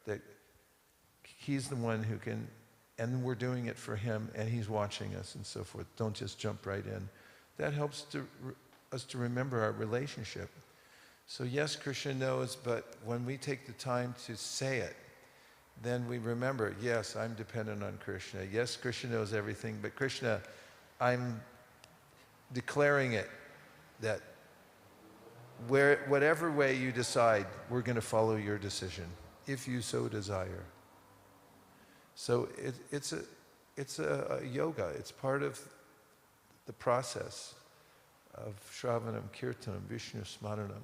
that He's the one who can, and we're doing it for Him, and He's watching us and so forth. Don't just jump right in. That helps us to remember our relationship. So yes, Krishna knows, but when we take the time to say it, then we remember, yes, I'm dependent on Krishna. Yes, Krishna knows everything, but Krishna, I'm declaring it that whatever way you decide, we're going to follow your decision, if you so desire. So it's a yoga. It's part of the process of Shravanam, Kirtanam, Vishnu Smaranam,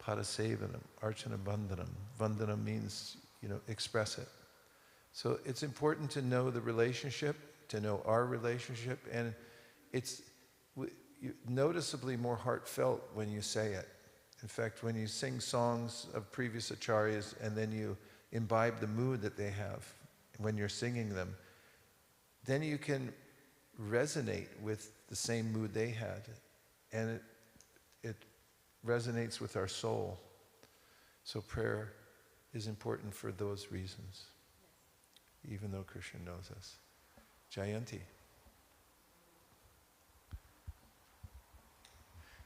Padasevanam, Archana Bandhanam. Bandhanam means, you know, express it. So it's important to know the relationship, to know our relationship, and it's noticeably more heartfelt when you say it. In fact, when you sing songs of previous acharyas and then you imbibe the mood that they have when you're singing them, then you can resonate with the same mood they had. And it resonates with our soul. So prayer is important for those reasons, even though Krishna knows us. Jayanti.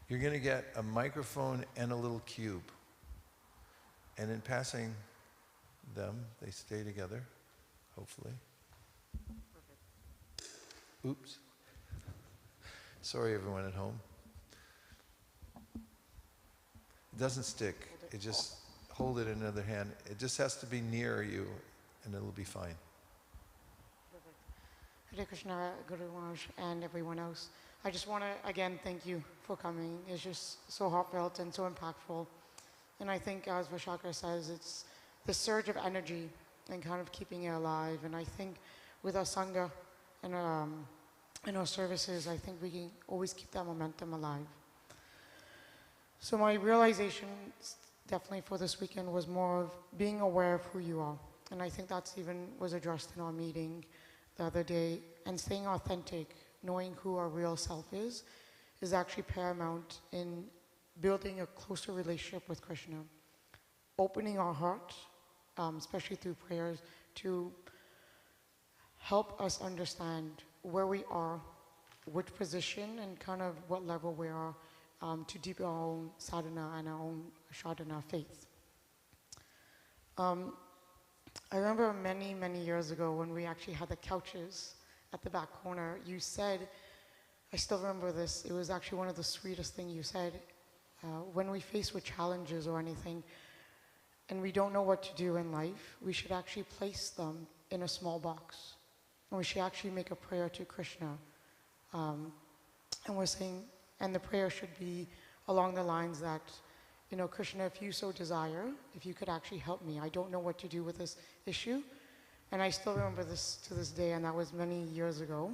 You're going to get a microphone and a little cube. And in passing them, they stay together, hopefully. Oops. Sorry, everyone at home. It doesn't stick. It just hold it in another hand. It just has to be near you, and it'll be fine. Hare Krishna, Guru Maharaj, and everyone else. I just want to, again, thank you for coming. It's just so heartfelt and so impactful. And I think, as Vaisesika says, it's the surge of energy and kind of keeping it alive. And I think with our Sangha and our services, I think we can always keep that momentum alive. So my realization, definitely for this weekend, was more of being aware of who you are. And I think that's even was addressed in our meeting the other day. And staying authentic, knowing who our real self is actually paramount in building a closer relationship with Krishna. Opening our heart, especially through prayers, to help us understand where we are, which position, and kind of what level we are, to deepen our own sadhana and our own sadhana faith. I remember many, many years ago when we actually had the couches at the back corner, you said, I still remember this, it was actually one of the sweetest things you said, when we face with challenges or anything, and we don't know what to do in life, we should actually place them in a small box. And we should actually make a prayer to Krishna. And we're saying, and the prayer should be along the lines that, you know, Krishna, if you so desire, if you could actually help me, I don't know what to do with this issue. And I still remember this to this day, and that was many years ago.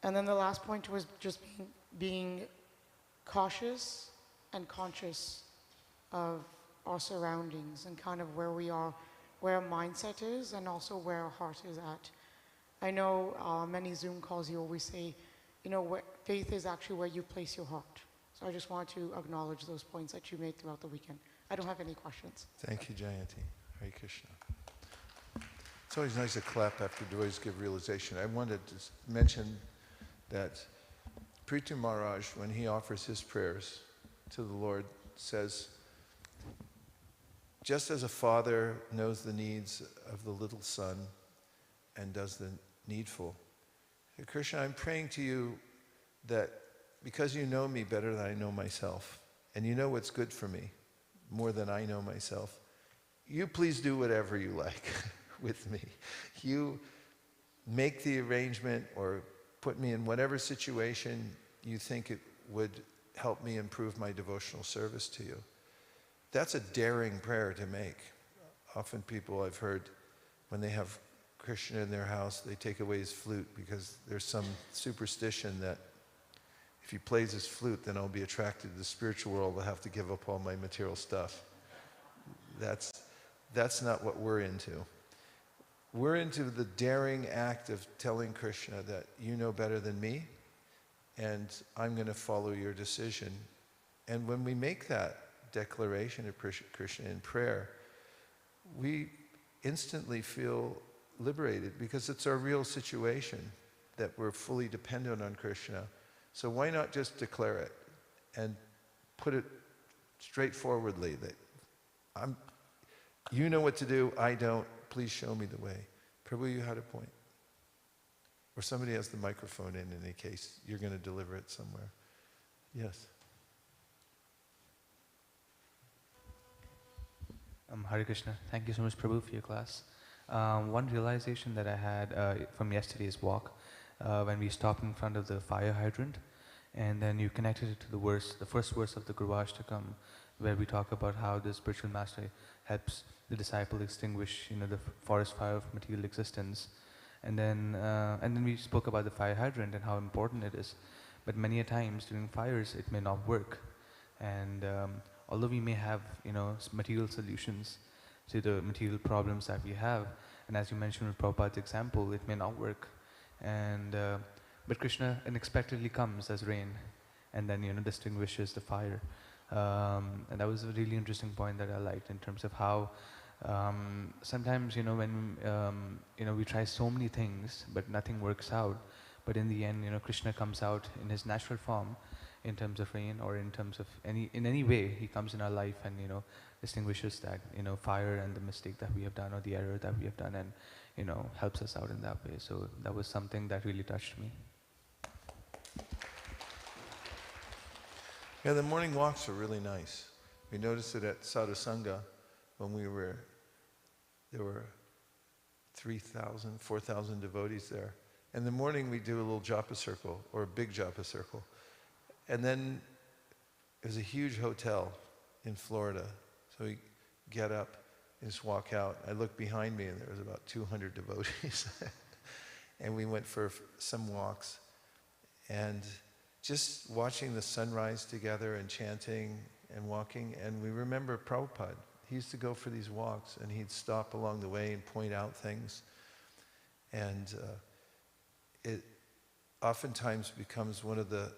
And then the last point was just being cautious and conscious of our surroundings and kind of where we are, where our mindset is, and also where our heart is at. I know many Zoom calls you always say, you know, faith is actually where you place your heart. So I just wanted to acknowledge those points that you made throughout the weekend. I don't have any questions. Thank you, Jayanti. Hare Krishna. It's always nice to clap after devotees give realization. I wanted to mention that Prithu Maharaj, when he offers his prayers to the Lord, says, just as a father knows the needs of the little son and does the needful, Krishna, I'm praying to you that because you know me better than I know myself, and you know what's good for me more than I know myself, you please do whatever you like with me. You make the arrangement or put me in whatever situation you think it would help me improve my devotional service to you. That's a daring prayer to make. Often people I've heard, when they have Krishna in their house, they take away his flute because there's some superstition that if he plays his flute, then I'll be attracted to the spiritual world. I'll have to give up all my material stuff. That's not what we're into. We're into the daring act of telling Krishna that you know better than me, and I'm going to follow your decision. And when we make that declaration of Krishna in prayer, we instantly feel liberated because it's our real situation that we're fully dependent on Krishna. So why not just declare it and put it straightforwardly that you know what to do, I don't, please show me the way. Prabhu, you had a point. Or somebody has the microphone in any case, you're going to deliver it somewhere. Yes. Hare Krishna. Thank you so much, Prabhu, for your class. One realization that I had from yesterday's walk, when we stopped in front of the fire hydrant, and then you connected it to the first verse of the Gurvashtakam, where we talk about how the spiritual master helps the disciple extinguish, the forest fire of material existence, and then we spoke about the fire hydrant and how important it is. But many a times during fires, it may not work, and although we may have, material solutions to the material problems that we have, and as you mentioned with Prabhupada's example, it may not work, and but Krishna unexpectedly comes as rain, and then distinguishes the fire, and that was a really interesting point that I liked in terms of how sometimes when we try so many things but nothing works out, but in the end Krishna comes out in his natural form, in terms of rain or in terms of in any way he comes in our life and distinguishes that fire and the mistake that we have done or the error that we have done, and helps us out in that way. So that was something that really touched me. Yeah, the morning walks are really nice. We noticed it at Sadhusanga when there were 3,000, 4,000 devotees there. In the morning we do a little japa circle, or a big japa circle. And then there's a huge hotel in Florida. So we get up and just walk out. I look behind me and there was about 200 devotees. And we went for some walks. And just watching the sunrise together and chanting and walking. And we remember Prabhupada. He used to go for these walks and he'd stop along the way and point out things. And it oftentimes becomes one of the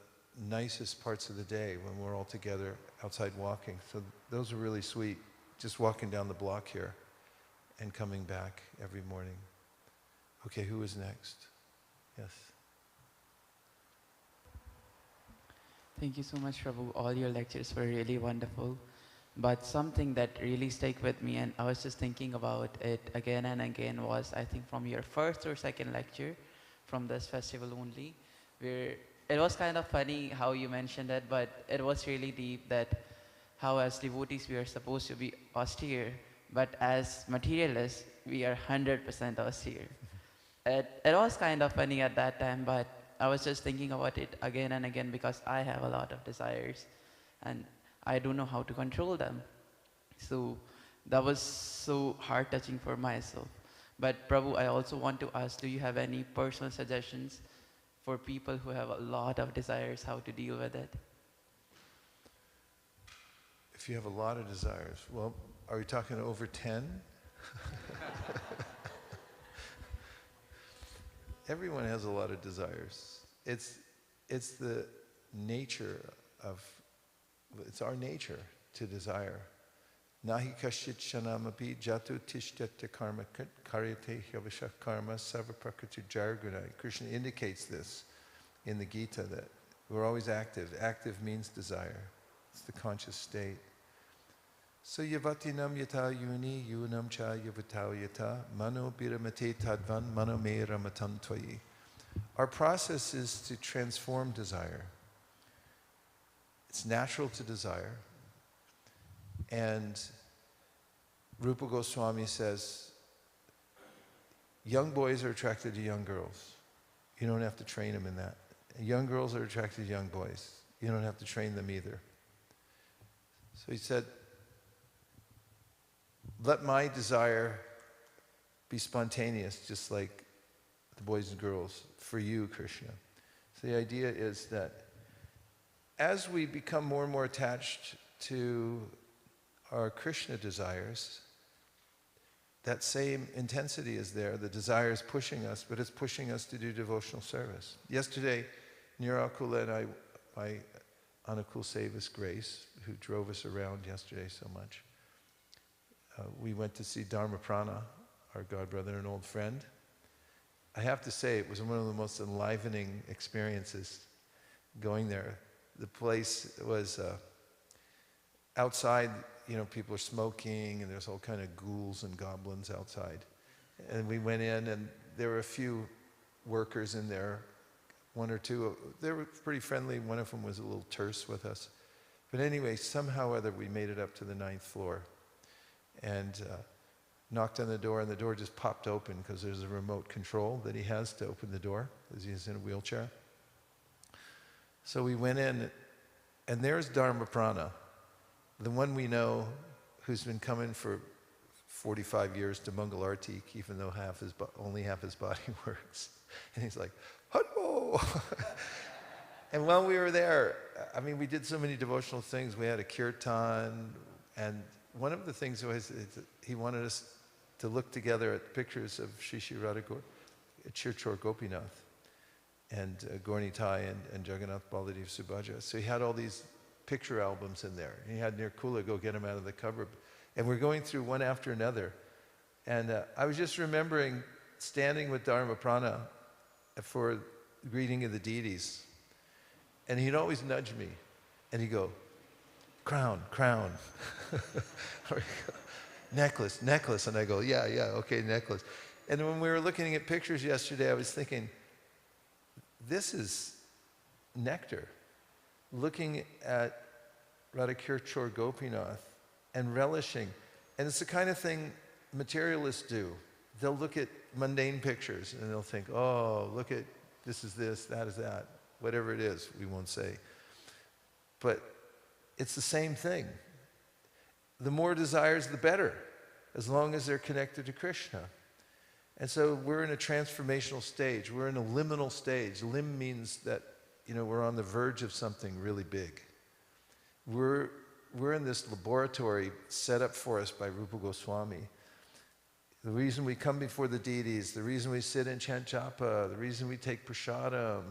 nicest parts of the day when we're all together outside walking. So those are really sweet, just walking down the block here and coming back every morning. Okay, who is next? Yes. Thank you so much, Prabhu. All your lectures were really wonderful. But something that really stuck with me, and I was just thinking about it again and again, was I think from your first or second lecture from this festival only, where it was kind of funny how you mentioned it, but it was really deep, that how as devotees we are supposed to be austere, but as materialists we are 100% austere. It was kind of funny at that time, but I was just thinking about it again and again because I have a lot of desires and I don't know how to control them. So that was so heart-touching for myself. But Prabhu, I also want to ask, do you have any personal suggestions for people who have a lot of desires, how to deal with it? If you have a lot of desires, well, are we talking over 10? Everyone has a lot of desires. It's the nature of, it's our nature to desire. Nahi kashit shanamapi jatu tishteta karma karyate hyavashak karma sarva prakriti jarguna. Krishna indicates this in the Gita, that we're always active. Active means desire. It's the conscious state. So yavatinam yata yuni yunam cha yavatao yata mano biramate tadvan mano me ramatam tvayi. Our process is to transform desire. It's natural to desire. And Rupa Goswami says, young boys are attracted to young girls. You don't have to train them in that. Young girls are attracted to young boys. You don't have to train them either. So he said, let my desire be spontaneous, just like the boys and girls, for you, Krishna. So the idea is that as we become more and more attached to our Krishna desires, that same intensity is there. The desire is pushing us, but it's pushing us to do devotional service. Yesterday, Nirakula and my Anukul Sevis Grace, who drove us around yesterday so much, we went to see Dharma Prana, our godbrother and old friend. I have to say, it was one of the most enlivening experiences going there. The place was outside, people are smoking, and there's all kind of ghouls and goblins outside. And we went in, and there were a few workers in there, one or two. They were pretty friendly. One of them was a little terse with us. But anyway, somehow or other, we made it up to the 9th floor and knocked on the door, and the door just popped open because there's a remote control that he has to open the door, because he's in a wheelchair. So we went in, and there's Dharma Prana, the one we know who's been coming for 45 years to Mangalartik, even though only half his body works. And he's like, hello! And while we were there, we did so many devotional things. We had a kirtan, and one of the things was he wanted us to look together at pictures of Shishi Radhakur, Chirchor Gopinath, and Gaurnitai and Jagannath Baladev Subhaja. So he had all these picture albums in there. He had Nirkula go get them out of the cupboard. And we're going through one after another. And I was just remembering standing with Dharma Prana for greeting of the deities. And he'd always nudge me. And he'd go, crown, crown. Or necklace, necklace. And I go, yeah, okay, necklace. And when we were looking at pictures yesterday, I was thinking, this is nectar. Looking at Radhakirchor Gopinath and relishing. And it's the kind of thing materialists do. They'll look at mundane pictures and they'll think, oh, look at this is this, that is that. Whatever it is, we won't say. But it's the same thing. The more desires, the better, as long as they're connected to Krishna. And so we're in a transformational stage. We're in a liminal stage. Lim means that, we're on the verge of something really big. We're in this laboratory set up for us by Rupa Goswami. The reason we come before the deities, the reason we sit and chant japa, the reason we take prasadam,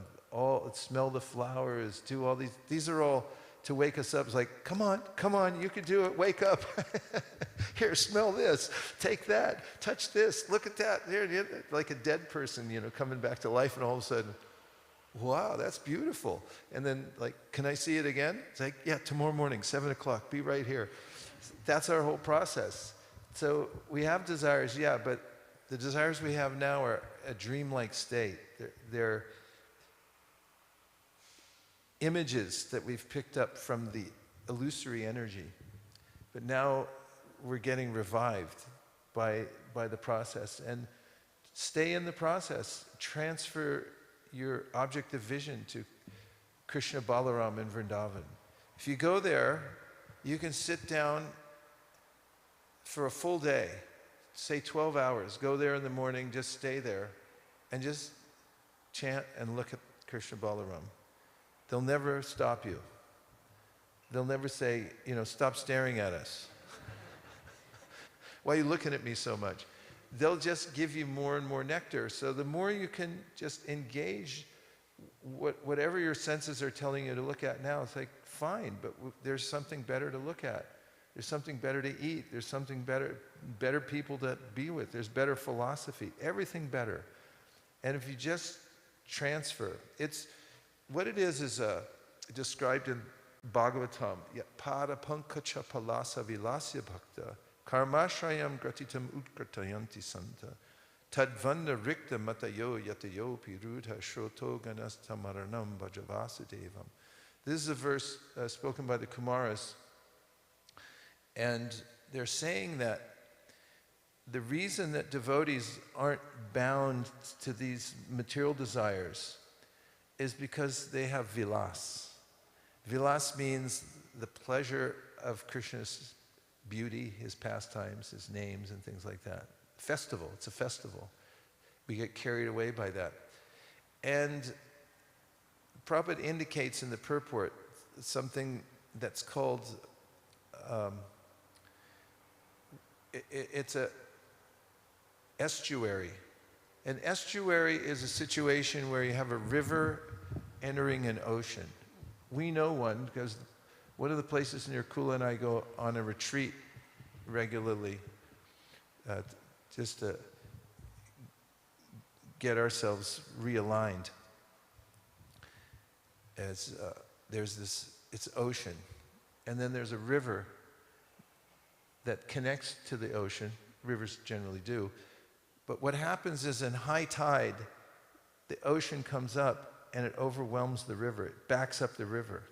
smell the flowers, do all these are all to wake us up. It's like, come on, you can do it, wake up. Here, smell this, take that, touch this, look at that. Here, like a dead person, coming back to life, and all of a sudden, wow, that's beautiful. And then, can I see it again? It's like, yeah, tomorrow morning, 7 o'clock, be right here. That's our whole process. So we have desires, yeah, but the desires we have now are a dreamlike state. They're images that we've picked up from the illusory energy. But now we're getting revived by the process. And stay in the process. Transfer your object of vision to Krishna Balaram in Vrindavan. If you go there, you can sit down for a full day, say 12 hours. Go there in the morning, just stay there, and just chant and look at Krishna Balaram. They'll never stop you. They'll never say, stop staring at us. Why are you looking at me so much? They'll just give you more and more nectar. So the more you can just engage whatever your senses are telling you to look at now, it's like, fine, but there's something better to look at. There's something better to eat. There's something better people to be with. There's better philosophy. Everything better. And if you just transfer, what it is described in Bhagavatam. Pada pankacha palasa vilasya bhakta karmashrayam gratitam utkratayanti santa tadvanda rikta matayo yatayo pirudha shroto ganastamaranam bhajavasudevam. This is a verse spoken by the Kumaras, and they're saying that the reason that devotees aren't bound to these material desires is because they have vilas. Vilas means the pleasure of Krishna's beauty, his pastimes, his names, and things like that. Festival, it's a festival. We get carried away by that. And Prabhupada indicates in the purport something that's called, it's a estuary. An estuary is a situation where you have a river entering an ocean. We know one because one of the places near Kula and I go on a retreat regularly, just to get ourselves realigned. As there's this, it's ocean, and then there's a river that connects to the ocean. Rivers generally do. But what happens is in high tide, the ocean comes up and it overwhelms the river. It backs up the river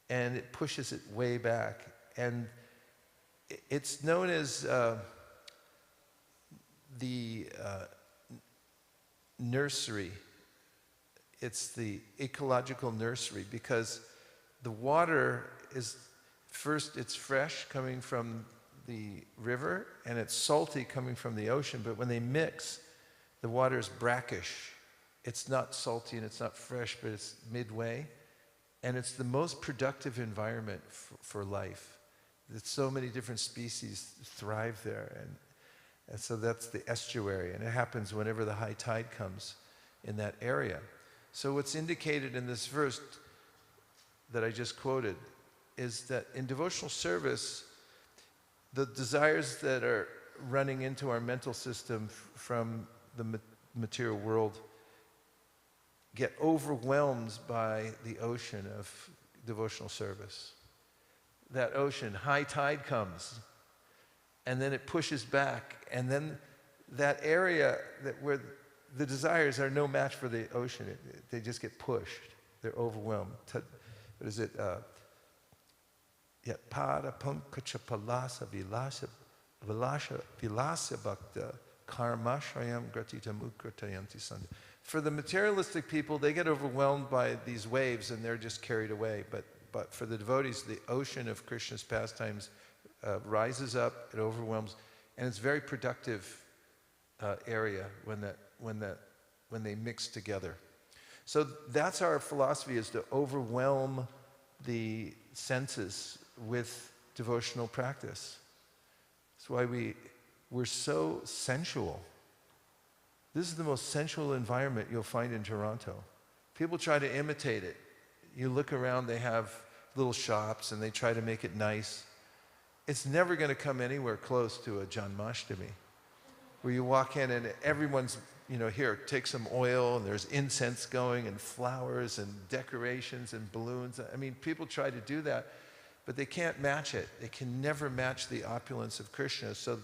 and it pushes it way back. And it's known as the nursery. It's the ecological nursery because the water is, first it's fresh coming from the river and it's salty coming from the ocean, but when they mix, the water is brackish. It's not salty and it's not fresh, but it's midway. And it's the most productive environment for life. There's so many different species thrive there. And so that's the estuary. And it happens whenever the high tide comes in that area. So what's indicated in this verse that I just quoted is that in devotional service, the desires that are running into our mental system from the material world get overwhelmed by the ocean of devotional service. That ocean, high tide comes, and then it pushes back, and then that area where the desires are no match for the ocean, they just get pushed. They're overwhelmed. What is it? Yat pada punkacha palasa vilasa bhakta karmashayam gratita mukratayanti sandha. For the materialistic people, they get overwhelmed by these waves and they're just carried away. But for the devotees, the ocean of Krishna's pastimes rises up, it overwhelms, and it's a very productive area when they mix together. So that's our philosophy, is to overwhelm the senses with devotional practice. That's why we're so sensual. This is the most sensual environment you'll find in Toronto. People try to imitate it. You look around, they have little shops and they try to make it nice. It's never going to come anywhere close to a Janmashtami, where you walk in and everyone's, here, take some oil and there's incense going and flowers and decorations and balloons. I mean, people try to do that, but they can't match it. They can never match the opulence of Krishna. So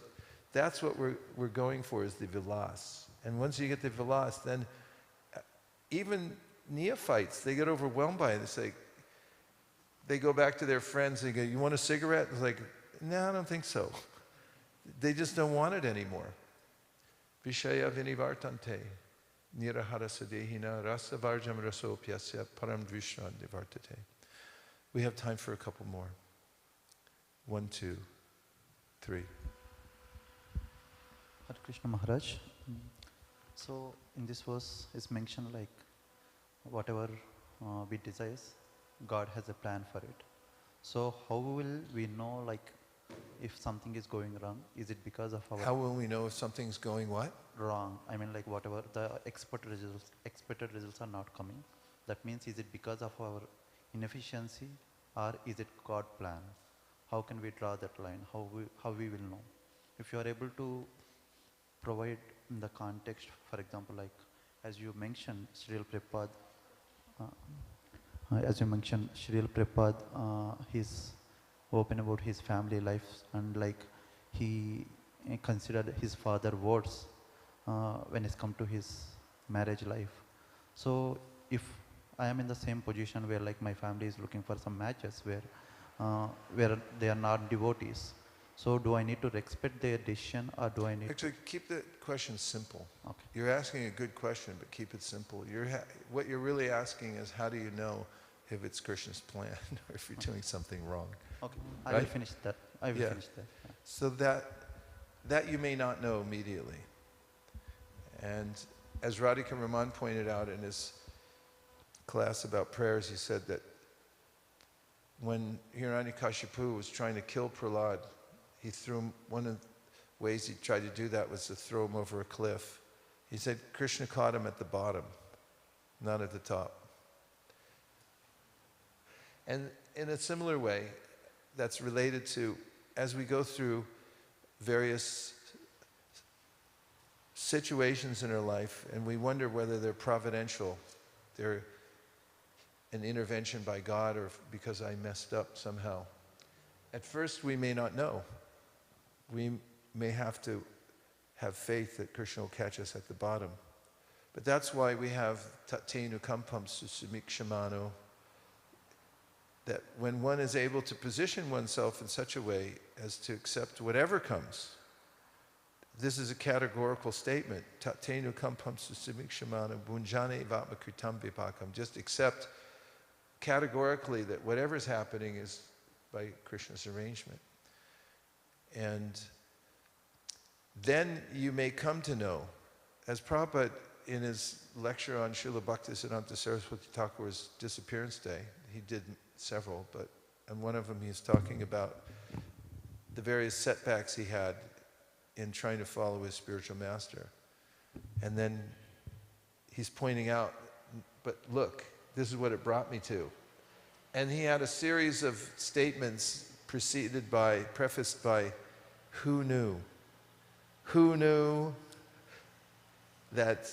that's what we're going for, is the vilas. And once you get the vilas, then even neophytes, they get overwhelmed by it. It's like, they go back to their friends and go, you want a cigarette? It's like, no, I don't think so. They just don't want it anymore. Vishaya vinivartante, nirahara sadehina rasa varjam rasopyasya param drishna nivartate. We have time for a couple more. 1, 2, 3. Hare Krishna Maharaj. So in this verse is mentioned like whatever we desires, God has a plan for it. So how will we know like if something is going wrong? Is it because of our... How will we know if something's going what? Wrong. I mean like whatever the expected results are not coming. That means is it because of our inefficiency or is it God plan? How can we draw that line? How we will know? If you are able to provide in the context, for example, like as you mentioned, Srila Prabhupada, he's open about his family life and like he considered his father's words when it's come to his marriage life. So if I am in the same position where like my family is looking for some matches where they are not devotees, so do I need to respect their decision or do I need Actually, keep the question simple. Okay. You're asking a good question, but keep it simple. What you're really asking is, how do you know if it's Krishna's plan or if you're doing something wrong? Okay, I Right? will finish that. I will finish that. Yeah. So that you may not know immediately. And as Radhika Raman pointed out in his class about prayers, he said that when Hiranyakashipu was trying to kill Prahlad, he threw him, one of the ways he tried to do that was to throw him over a cliff. He said Krishna caught him at the bottom, not at the top. And in a similar way, that's related to, as we go through various situations in our life, and we wonder whether they're providential, they're an intervention by God, or because I messed up somehow. At first, we may not know. We may have to have faith that Krishna will catch us at the bottom. But that's why we have Tatenu Kampam Susumikshamano, that when one is able to position oneself in such a way as to accept whatever comes, this is a categorical statement. Tatenu Kampam Susumikshamano Bunjane Vatmakritam Vipakam. Just accept categorically that whatever's happening is by Krishna's arrangement. And then you may come to know, as Prabhupada in his lecture on Srila Bhaktisiddhanta Saraswati Thakur's disappearance day, he did several, but on one of them he's talking about the various setbacks he had in trying to follow his spiritual master. And then he's pointing out, but look, this is what it brought me to. And he had a series of statements prefaced by, who knew? Who knew that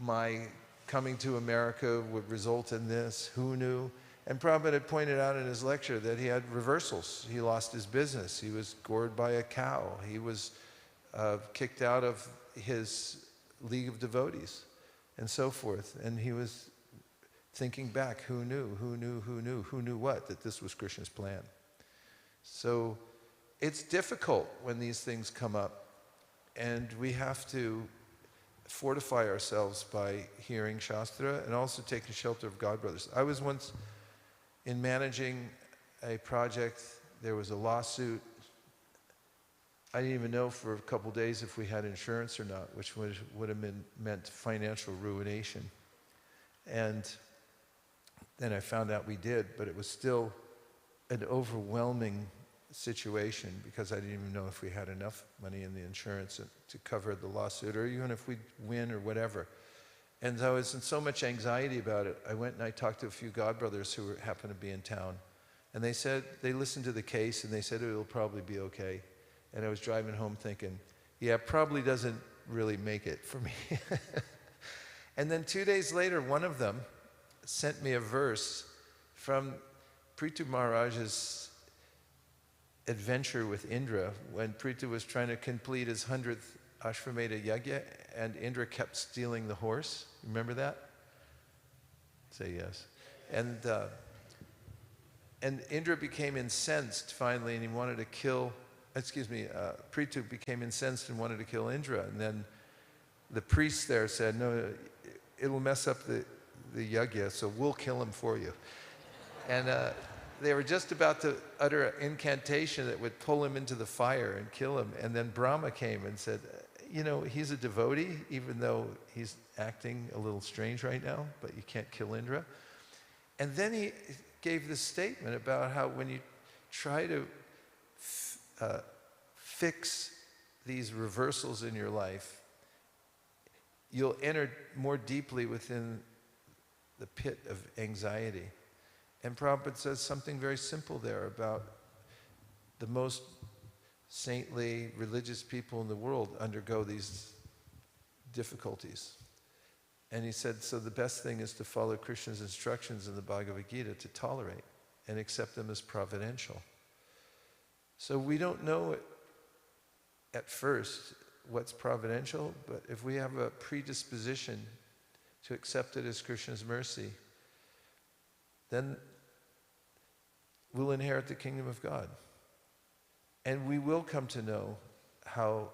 my coming to America would result in this? Who knew? And Prabhupada had pointed out in his lecture that he had reversals. He lost his business. He was gored by a cow. He was kicked out of his league of devotees and so forth. And he was thinking back, who knew? Who knew? Who knew? Who knew what? That this was Krishna's plan. So it's difficult when these things come up, and we have to fortify ourselves by hearing Shastra and also taking shelter of God brothers. I was once in managing a project, there was a lawsuit. I didn't even know for a couple days if we had insurance or not, which would have meant financial ruination. And then I found out we did, but it was still an overwhelming situation because I didn't even know if we had enough money in the insurance to cover the lawsuit, or even if we'd win or whatever. And I was in so much anxiety about it. I went and I talked to a few godbrothers who happened to be in town. And they said, they listened to the case and they said it'll probably be okay. And I was driving home thinking, yeah, probably doesn't really make it for me. And then 2 days later, one of them sent me a verse from Prithu Maharaj's adventure with Indra when Prithu was trying to complete his 100th Ashvamedha Yajna and Indra kept stealing the horse. Remember that? Say yes. And Indra became incensed finally, and he wanted to kill, Prithu became incensed and wanted to kill Indra. And then the priest there said, no, it'll mess up the yajna, so we'll kill him for you. And they were just about to utter an incantation that would pull him into the fire and kill him. And then Brahma came and said, you know, he's a devotee, even though he's acting a little strange right now, but you can't kill Indra. And then he gave this statement about how when you try to fix these reversals in your life, you'll enter more deeply within the pit of anxiety. And Prabhupada says something very simple there about the most saintly, religious people in the world undergo these difficulties. And he said, so the best thing is to follow Krishna's instructions in the Bhagavad Gita, to tolerate and accept them as providential. So we don't know at first what's providential, but if we have a predisposition to accept it as Krishna's mercy, then we'll inherit the kingdom of God. And we will come to know how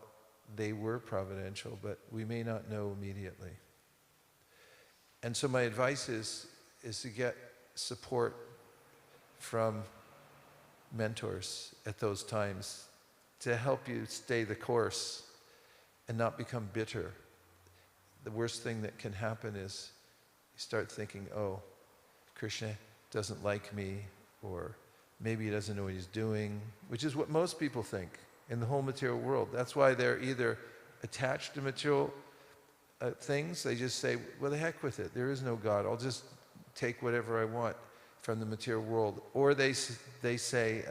they were providential, but we may not know immediately. And so my advice is to get support from mentors at those times to help you stay the course and not become bitter. The worst thing that can happen is you start thinking, oh, Krishna doesn't like me, or maybe he doesn't know what he's doing, which is what most people think in the whole material world. That's why they're either attached to material things. They just say, well, the heck with it. There is no God. I'll just take whatever I want from the material world. Or they say,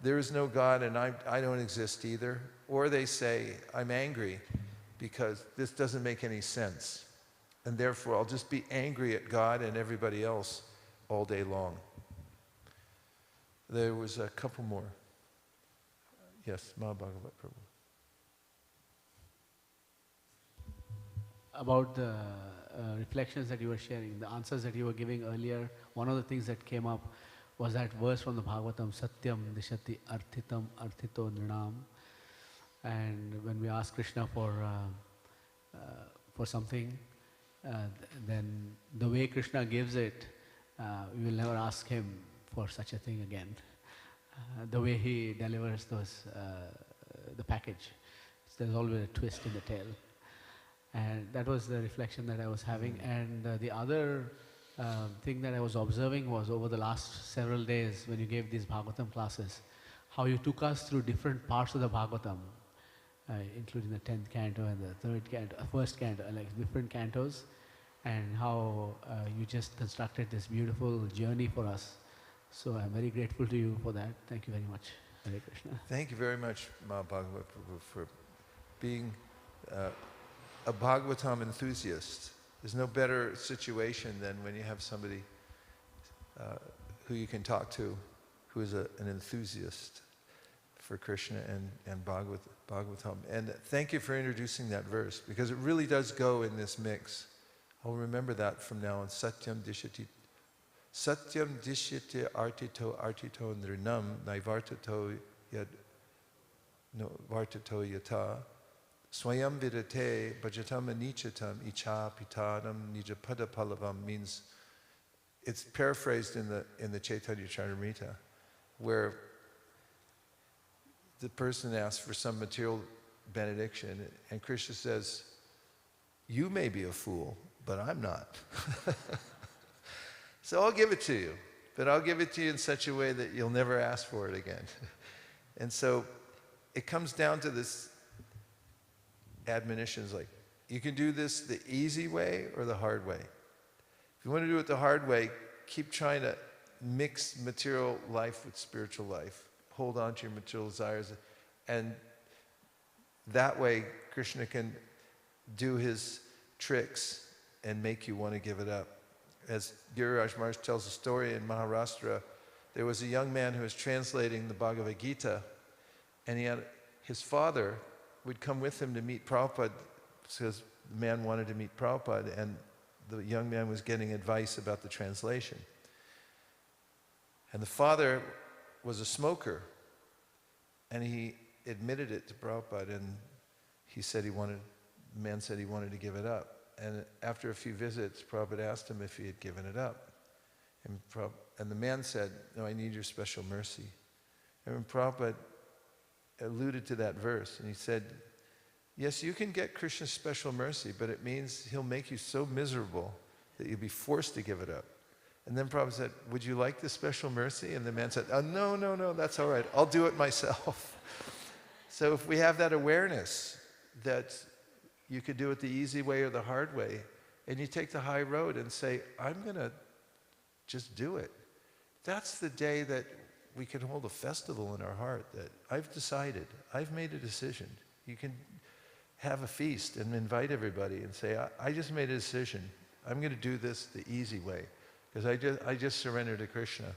there is no God and I don't exist either. Or they say, I'm angry because this doesn't make any sense. And therefore, I'll just be angry at God and everybody else all day long. There was a couple more. Yes, Mahabhagavat Prabhu. About the reflections that you were sharing, the answers that you were giving earlier, one of the things that came up was that verse from the Bhagavatam, Satyam Dishati Arthitam Arthito Nrinam. And when we ask Krishna for something, then the way Krishna gives it, we will never ask him for such a thing again. The way he delivers the package, there's always a twist in the tail. And that was the reflection that I was having. And the other thing that I was observing was over the last several days when you gave these Bhagavatam classes, how you took us through different parts of the Bhagavatam, including the 10th canto and the 3rd canto, first canto, like different cantos, and how you just constructed this beautiful journey for us. So I'm very grateful to you for that. Thank you very much. Hare Krishna. Thank you very much, Mahabhagavat Prabhu, for being a Bhagavatam enthusiast. There's no better situation than when you have somebody who you can talk to who is an enthusiast for Krishna and Bhagavatam. And thank you for introducing that verse, because it really does go in this mix. I'll remember that from now on. Satyam Dishati Artito Nrinam Naivartato Yad no Vartato Yata Swayam Vidate Bhajatam Anichatam Icha Pitanam Nijapada Palavam means, it's paraphrased in the Chaitanya Charitamrita, where the person asks for some material benediction, and Krishna says, you may be a fool, but I'm not. So I'll give it to you, but I'll give it to you in such a way that you'll never ask for it again. And so it comes down to this admonitions like, you can do this the easy way or the hard way. If you want to do it the hard way, keep trying to mix material life with spiritual life. Hold on to your material desires. And that way, Krishna can do his tricks and make you want to give it up. As Giriraj Maharaj tells a story in Maharashtra, there was a young man who was translating the Bhagavad Gita, and his father would come with him to meet Prabhupada, because the man wanted to meet Prabhupada, and the young man was getting advice about the translation. And the father was a smoker, and he admitted it to Prabhupada, and the man said he wanted to give it up. And after a few visits, Prabhupada asked him if he had given it up. And the man said, no, I need your special mercy. And when Prabhupada alluded to that verse, and he said, yes, you can get Krishna's special mercy, but it means he'll make you so miserable that you'll be forced to give it up. And then Prabhupada said, would you like the special mercy? And the man said, oh, no, that's all right. I'll do it myself. So if we have that awareness that you could do it the easy way or the hard way, and you take the high road and say, I'm going to just do it. That's the day that we can hold a festival in our heart, that I've decided, I've made a decision. You can have a feast and invite everybody and say, I just made a decision. I'm going to do this the easy way, because I just surrender to Krishna.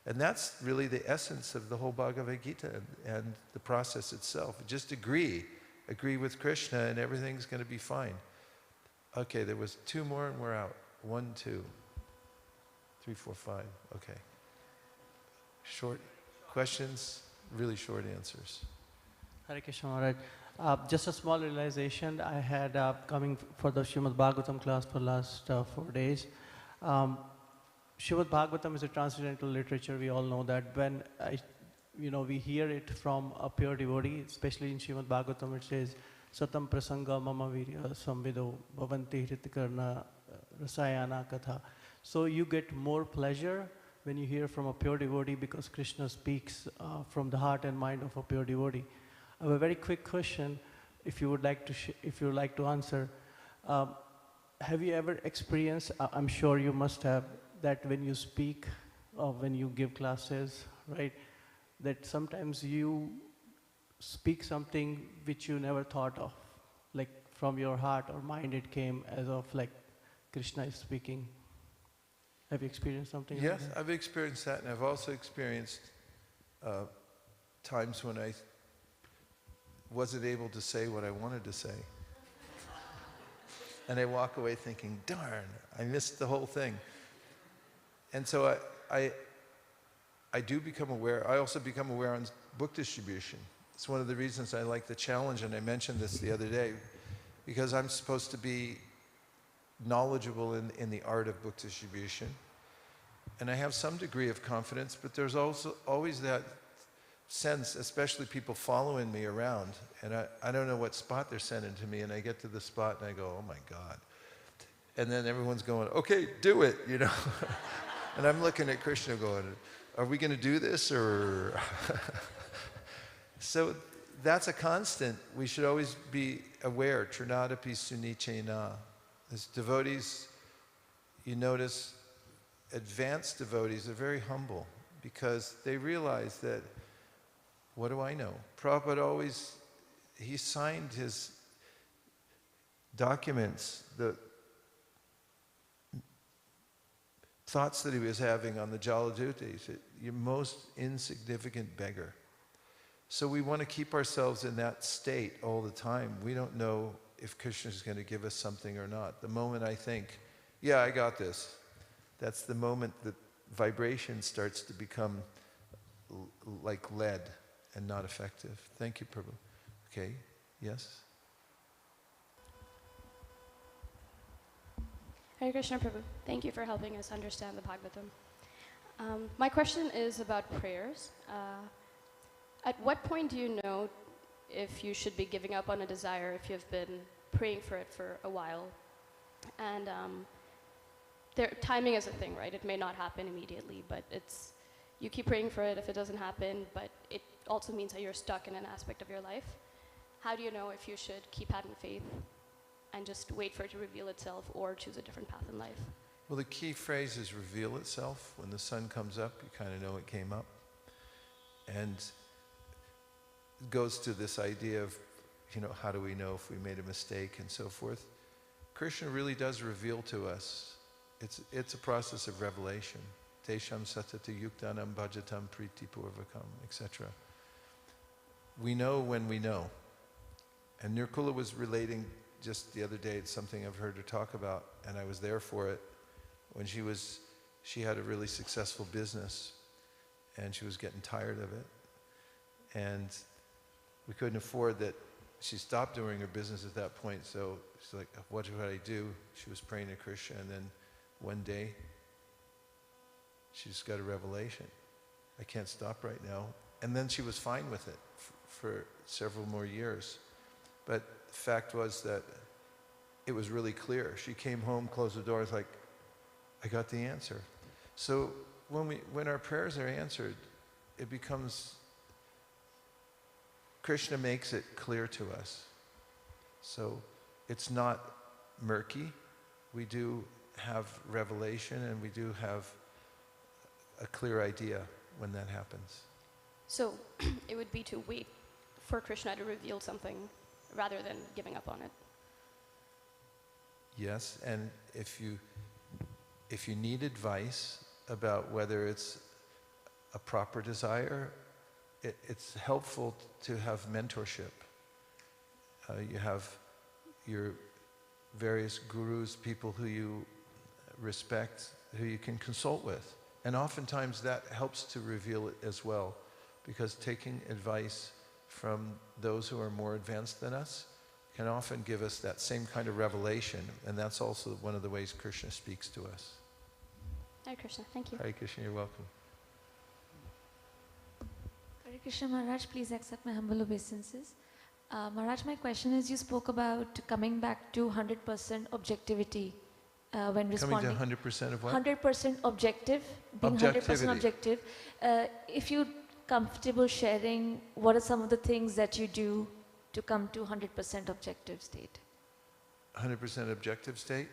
And that's really the essence of the whole Bhagavad Gita and the process itself. Just agree with Krishna, and everything's going to be fine. Okay, there was 2 more and we're out. 1, 2, 3, 4, 5. Okay. Short questions, really short answers. Hare Krishna Maharaj. Just a small realization I had coming for the Srimad Bhagavatam class for the last 4 days. Srimad Bhagavatam is a transcendental literature, we all know that. When we hear it from a pure devotee, especially in Srimad Bhagavatam, it says, Satam prasanga mama virya samvido bhavanti hritikarna rasayana katha. So you get more pleasure when you hear from a pure devotee, because Krishna speaks from the heart and mind of a pure devotee. I have a very quick question, if you would like to answer. Have you ever experienced, I'm sure you must have, that when you speak or when you give classes, right, that sometimes you speak something which you never thought of, like from your heart or mind it came as of like Krishna is speaking. Have you experienced something Yes, like that? I've experienced that, and I've also experienced times when I wasn't able to say what I wanted to say. And I walk away thinking, darn, I missed the whole thing. And so I do become aware. I also become aware on book distribution. It's one of the reasons I like the challenge, and I mentioned this the other day, because I'm supposed to be knowledgeable in the art of book distribution. And I have some degree of confidence, but there's also always that sense, especially people following me around, and I don't know what spot they're sending to me, and I get to the spot and I go, oh my God. And then everyone's going, okay, do it, you know. And I'm looking at Krishna going, are we going to do this or? So that's a constant. We should always be aware. Trinadapi sunichena. As devotees, you notice advanced devotees are very humble because they realize that, what do I know? Prabhupada always, he signed his documents, the thoughts that he was having on the Jaladuta. He said, you're most insignificant beggar. So we want to keep ourselves in that state all the time. We don't know if Krishna is going to give us something or not. The moment I think, yeah, I got this, that's the moment that vibration starts to become like lead and not effective. Thank you, Prabhu. Okay, yes? Hare Krishna, Prabhu. Thank you for helping us understand the Bhagavatam. My question is about prayers. At what point do you know if you should be giving up on a desire if you've been praying for it for a while? And timing is a thing, right? It may not happen immediately, but you keep praying for it if it doesn't happen, but it also means that you're stuck in an aspect of your life. How do you know if you should keep having faith and just wait for it to reveal itself or choose a different path in life? Well, the key phrase is reveal itself. When the sun comes up, you kind of know it came up. And it goes to this idea of, how do we know if we made a mistake and so forth. Krishna really does reveal to us. It's a process of revelation. Tesham satata yuktanam bhajatam priti purvakam, etc. We know when we know. And Nirkula was relating just the other day, it's something I've heard her talk about, and I was there for it, when she had a really successful business, and she was getting tired of it. And we couldn't afford that. She stopped doing her business at that point, so she's like, what should I do? She was praying to Krishna, and then one day, she just got a revelation. I can't stop right now. And then she was fine with it for several more years. But the fact was that it was really clear. She came home, closed the door, it's like, I got the answer. So when our prayers are answered, it becomes, Krishna makes it clear to us. So it's not murky. We do have revelation, and we do have a clear idea when that happens. So it would be to wait for Krishna to reveal something rather than giving up on it. Yes, and if you need advice about whether it's a proper desire, it's helpful to have mentorship. You have your various gurus, people who you respect, who you can consult with. And oftentimes that helps to reveal it as well, because taking advice from those who are more advanced than us can often give us that same kind of revelation, and that's also one of the ways Krishna speaks to us. Hare Krishna, thank you. Hare Krishna, you're welcome. Hare Krishna Maharaj, please accept my humble obeisances. Maharaj, my question is, you spoke about coming back to 100% objectivity when responding. Coming to 100% of what? 100% objective, being 100% objective. If you're comfortable sharing, what are some of the things that you do to come to 100% objective state? 100% objective state?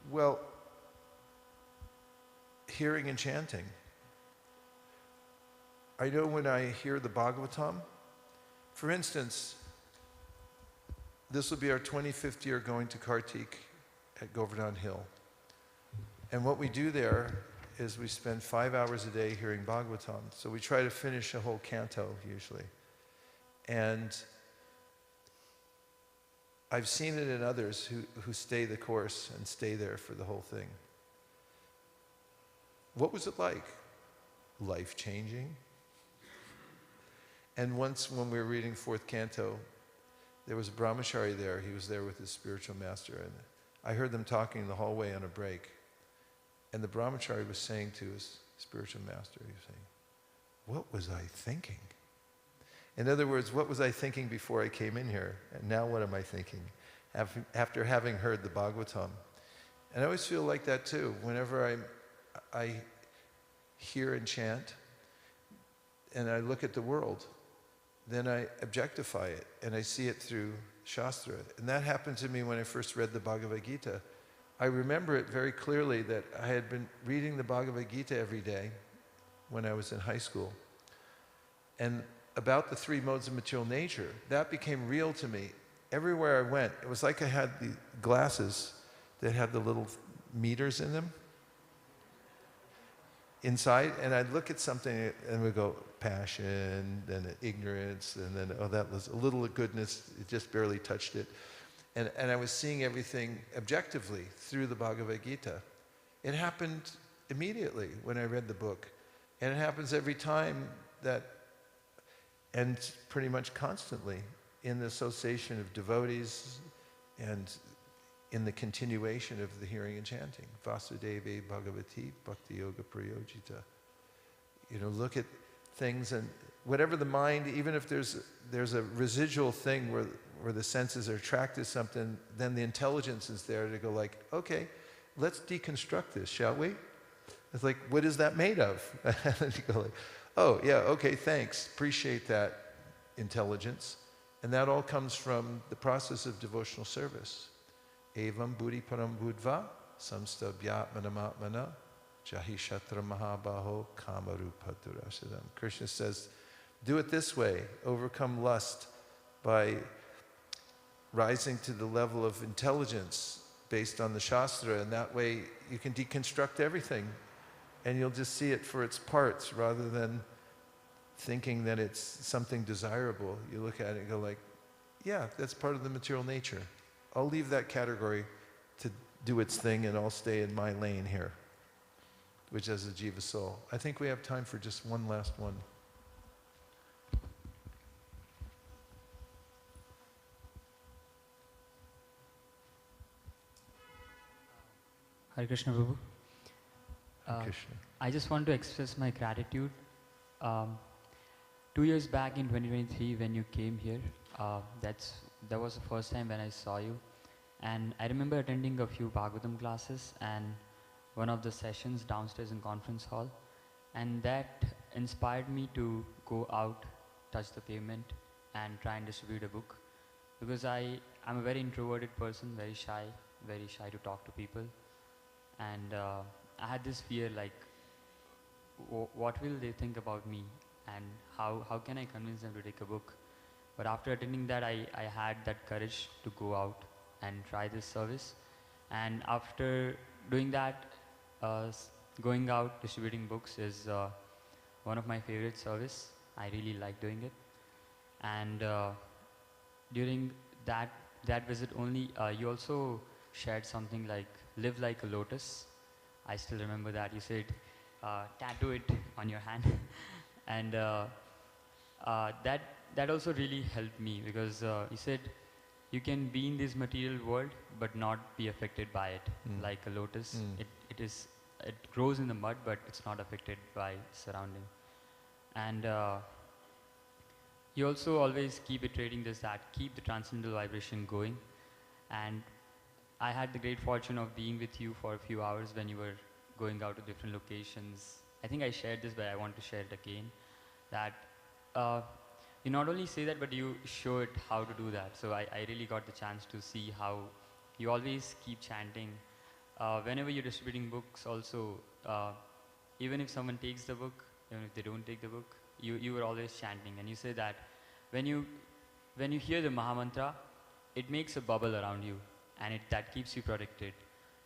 Well, hearing and chanting. I know when I hear the Bhagavatam, for instance, this will be our 25th year going to Kartik at Govardhan Hill. And what we do there is we spend 5 hours a day hearing Bhagavatam. So we try to finish a whole canto usually. And I've seen it in others who stay the course and stay there for the whole thing. What was it like? Life-changing. And once when we were reading fourth canto, there was a brahmachari there. He was there with his spiritual master. And I heard them talking in the hallway on a break. And the brahmachari was saying to his spiritual master, he was saying, "What was I thinking?" In other words, what was I thinking before I came in here? And now what am I thinking after having heard the Bhagavatam? And I always feel like that too. Whenever I hear and chant, and I look at the world, then I objectify it, and I see it through Shastra. And that happened to me when I first read the Bhagavad Gita. I remember it very clearly that I had been reading the Bhagavad Gita every day when I was in high school. And about the three modes of material nature, that became real to me. Everywhere I went, it was like I had the glasses that had the little meters in them inside, and I'd look at something and we'd go, passion, then ignorance, and then, oh, that was a little of goodness, it just barely touched it. And I was seeing everything objectively through the Bhagavad Gita. It happened immediately when I read the book. And it happens every time that, and pretty much constantly, in the association of devotees and in the continuation of the hearing and chanting. Vasudevi Bhagavati Bhakti Yoga Prayojita. You know, look at things, and whatever the mind, even if there's a residual thing where the senses are attracted to something, then the intelligence is there to go like, okay, let's deconstruct this, shall we? It's like, what is that made of? And you go like, oh, yeah, okay, thanks, appreciate that intelligence. And that all comes from the process of devotional service. Evam buddhi param budva samstabhyatmanamatmana jahi shatra mahabaho kamarupa durasadam. Krishna says, do it this way, overcome lust by rising to the level of intelligence based on the Shastra, and that way you can deconstruct everything and you'll just see it for its parts rather than thinking that it's something desirable. You look at it and go like, yeah, that's part of the material nature. I'll leave that category to do its thing and I'll stay in my lane here, which is a jiva soul. I think we have time for just one last one. Hare Krishna, Prabhu. Krishna. I just want to express my gratitude. 2 years back in 2023 when you came here, that was the first time when I saw you. And I remember attending a few Bhagavatam classes and one of the sessions downstairs in conference hall. And that inspired me to go out, touch the pavement and try and distribute a book. Because I'm a very introverted person, very shy to talk to people. And I had this fear like, what will they think about me? And how can I convince them to take a book? But after attending that, I had that courage to go out and try this service. And after doing that, going out distributing books is one of my favorite service. I really like doing it. And during that visit only, you also shared something like, live like a lotus. I still remember that. You said, tattoo it on your hand. And that also really helped me because you said you can be in this material world but not be affected by it. Like a lotus, it grows in the mud but it's not affected by surrounding. And you also always keep iterating this, that keep the transcendental vibration going. And I had the great fortune of being with you for a few hours when you were going out to different locations. I think I shared this, but I want to share it again. That you not only say that, but you show it how to do that. So I really got the chance to see how you always keep chanting. Whenever you're distributing books also, even if someone takes the book, even if they don't take the book, you were always chanting. And you say that when you hear the Mahamantra, it makes a bubble around you, and that keeps you protected.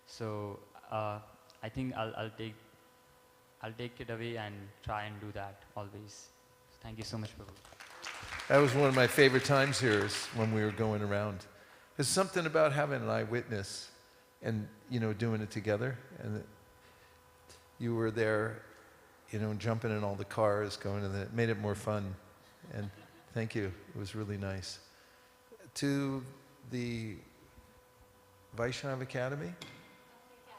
So I think I'll take it away and try and do that always. Thank you so much, Prabhu. That was one of my favorite times here, is when we were going around. There's something about having an eyewitness and, doing it together. And you were there, jumping in all the cars, going, and it made it more fun. And thank you. It was really nice. To the Vaishnava Academy,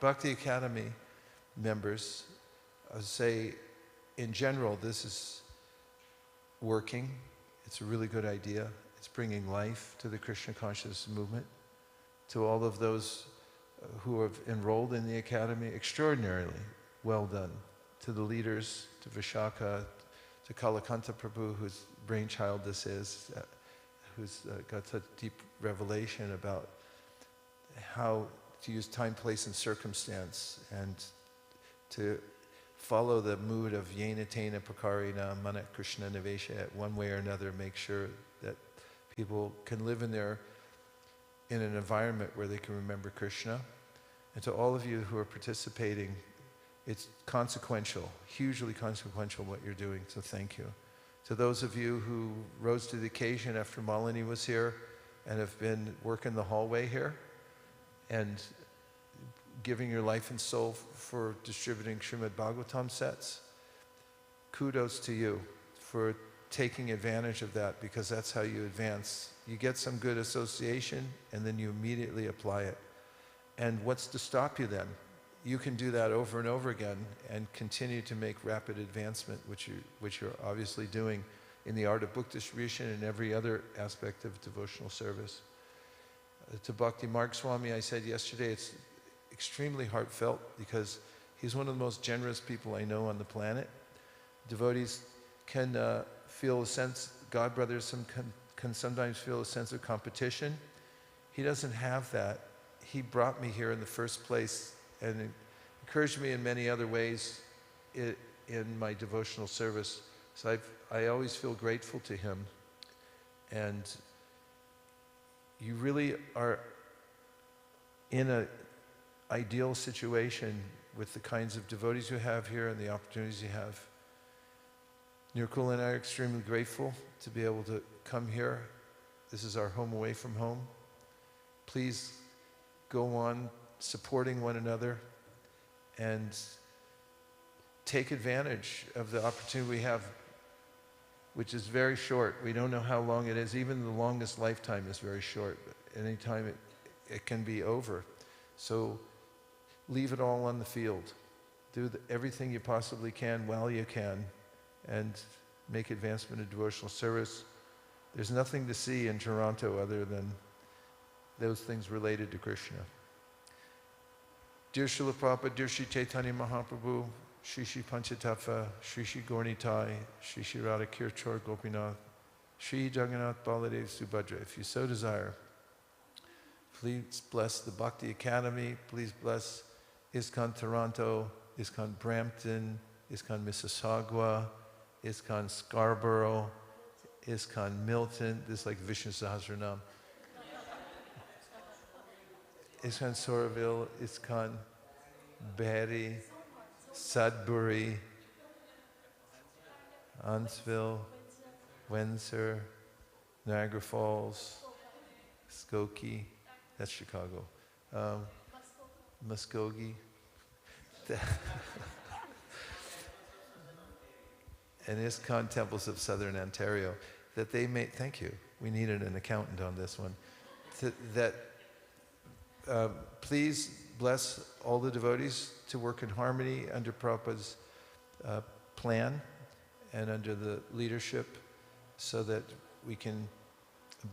Bhakti Academy members, I would say, in general, this is working. It's a really good idea. It's bringing life to the Krishna consciousness movement. To all of those who have enrolled in the academy, extraordinarily well done. To the leaders, to Vishaka, to Kalakanta Prabhu, whose brainchild this is, who's got such deep revelation about how to use time, place, and circumstance, and to follow the mood of yena tena prakarina mana Krishna nivesha, one way or another, make sure that people can live in an environment where they can remember Krishna. And to all of you who are participating, it's consequential, hugely consequential what you're doing, so thank you. To those of you who rose to the occasion after Malini was here and have been working the hallway here and giving your life and soul for distributing Srimad Bhagavatam sets, kudos to you for taking advantage of that, because that's how you advance. You get some good association and then you immediately apply it. And what's to stop you then? You can do that over and over again and continue to make rapid advancement, which you're obviously doing in the art of book distribution and every other aspect of devotional service. To Bhakti Marg Swami, I said yesterday, it's extremely heartfelt because he's one of the most generous people I know on the planet. Devotees can feel a sense, God brothers can sometimes feel a sense of competition. He doesn't have that. He brought me here in the first place and encouraged me in many other ways in my devotional service. So I always feel grateful to him. And you really are in an ideal situation with the kinds of devotees you have here and the opportunities you have. Nirkul and I are extremely grateful to be able to come here. This is our home away from home. Please go on supporting one another and take advantage of the opportunity we have, which is very short. We don't know how long it is. Even the longest lifetime is very short. Any time it can be over. So leave it all on the field. Do everything you possibly can while you can, and make advancement in devotional service. There's nothing to see in Toronto other than those things related to Krishna. Dear Srila Prabhupada, dear Sri Chaitanya Mahaprabhu, Shri Shri Panchatattva, Shri Shri Gaurnitai, Shri Shri Radha Kirchor Gopinath, Shri Jagannath Baladev Subhadra, if you so desire, please bless the Bhakti Academy, please bless ISKCON Toronto, ISKCON Brampton, ISKCON Mississauga, ISKCON Scarborough, ISKCON Milton, this is like Vishnu Sahasranam. ISKCON Soraville, ISKCON Barrie, Sudbury, Huntsville, Windsor, Niagara Falls, Skokie, that's Chicago, Muskogee, and ISKCON temples of Southern Ontario, that they may, thank you, we needed an accountant on this one, please bless all the devotees to work in harmony under Prabhupada's plan and under the leadership, so that we can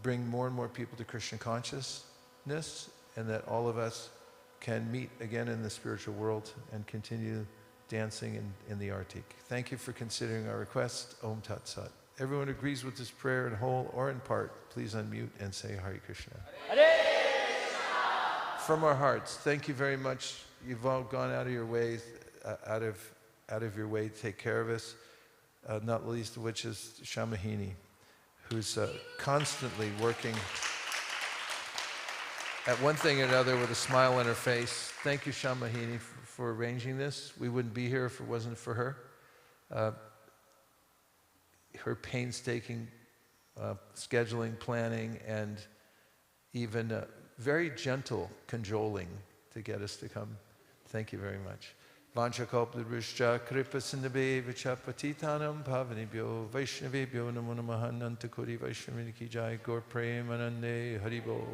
bring more and more people to Krishna consciousness and that all of us can meet again in the spiritual world and continue dancing in the Arctic. Thank you for considering our request. Om Tat Sat. Everyone agrees with this prayer in whole or in part, please unmute and say Hare Krishna. Hare Krishna! From our hearts, thank you very much. You've all gone out of your way, out of your way to take care of us, not least of which is Shamahini, who's constantly working at one thing or another with a smile on her face. Thank you, Shamahini, for arranging this. We wouldn't be here if it wasn't for her. Her painstaking scheduling, planning, and even very gentle cajoling to get us to come. Thank you very much. Vanchakalpadrishya kripa sindhabe vichapatitanam pavanibhyo vaishnavebhyo namo namaha nantakuri vaishnavini ki jai gaur premanande haribol.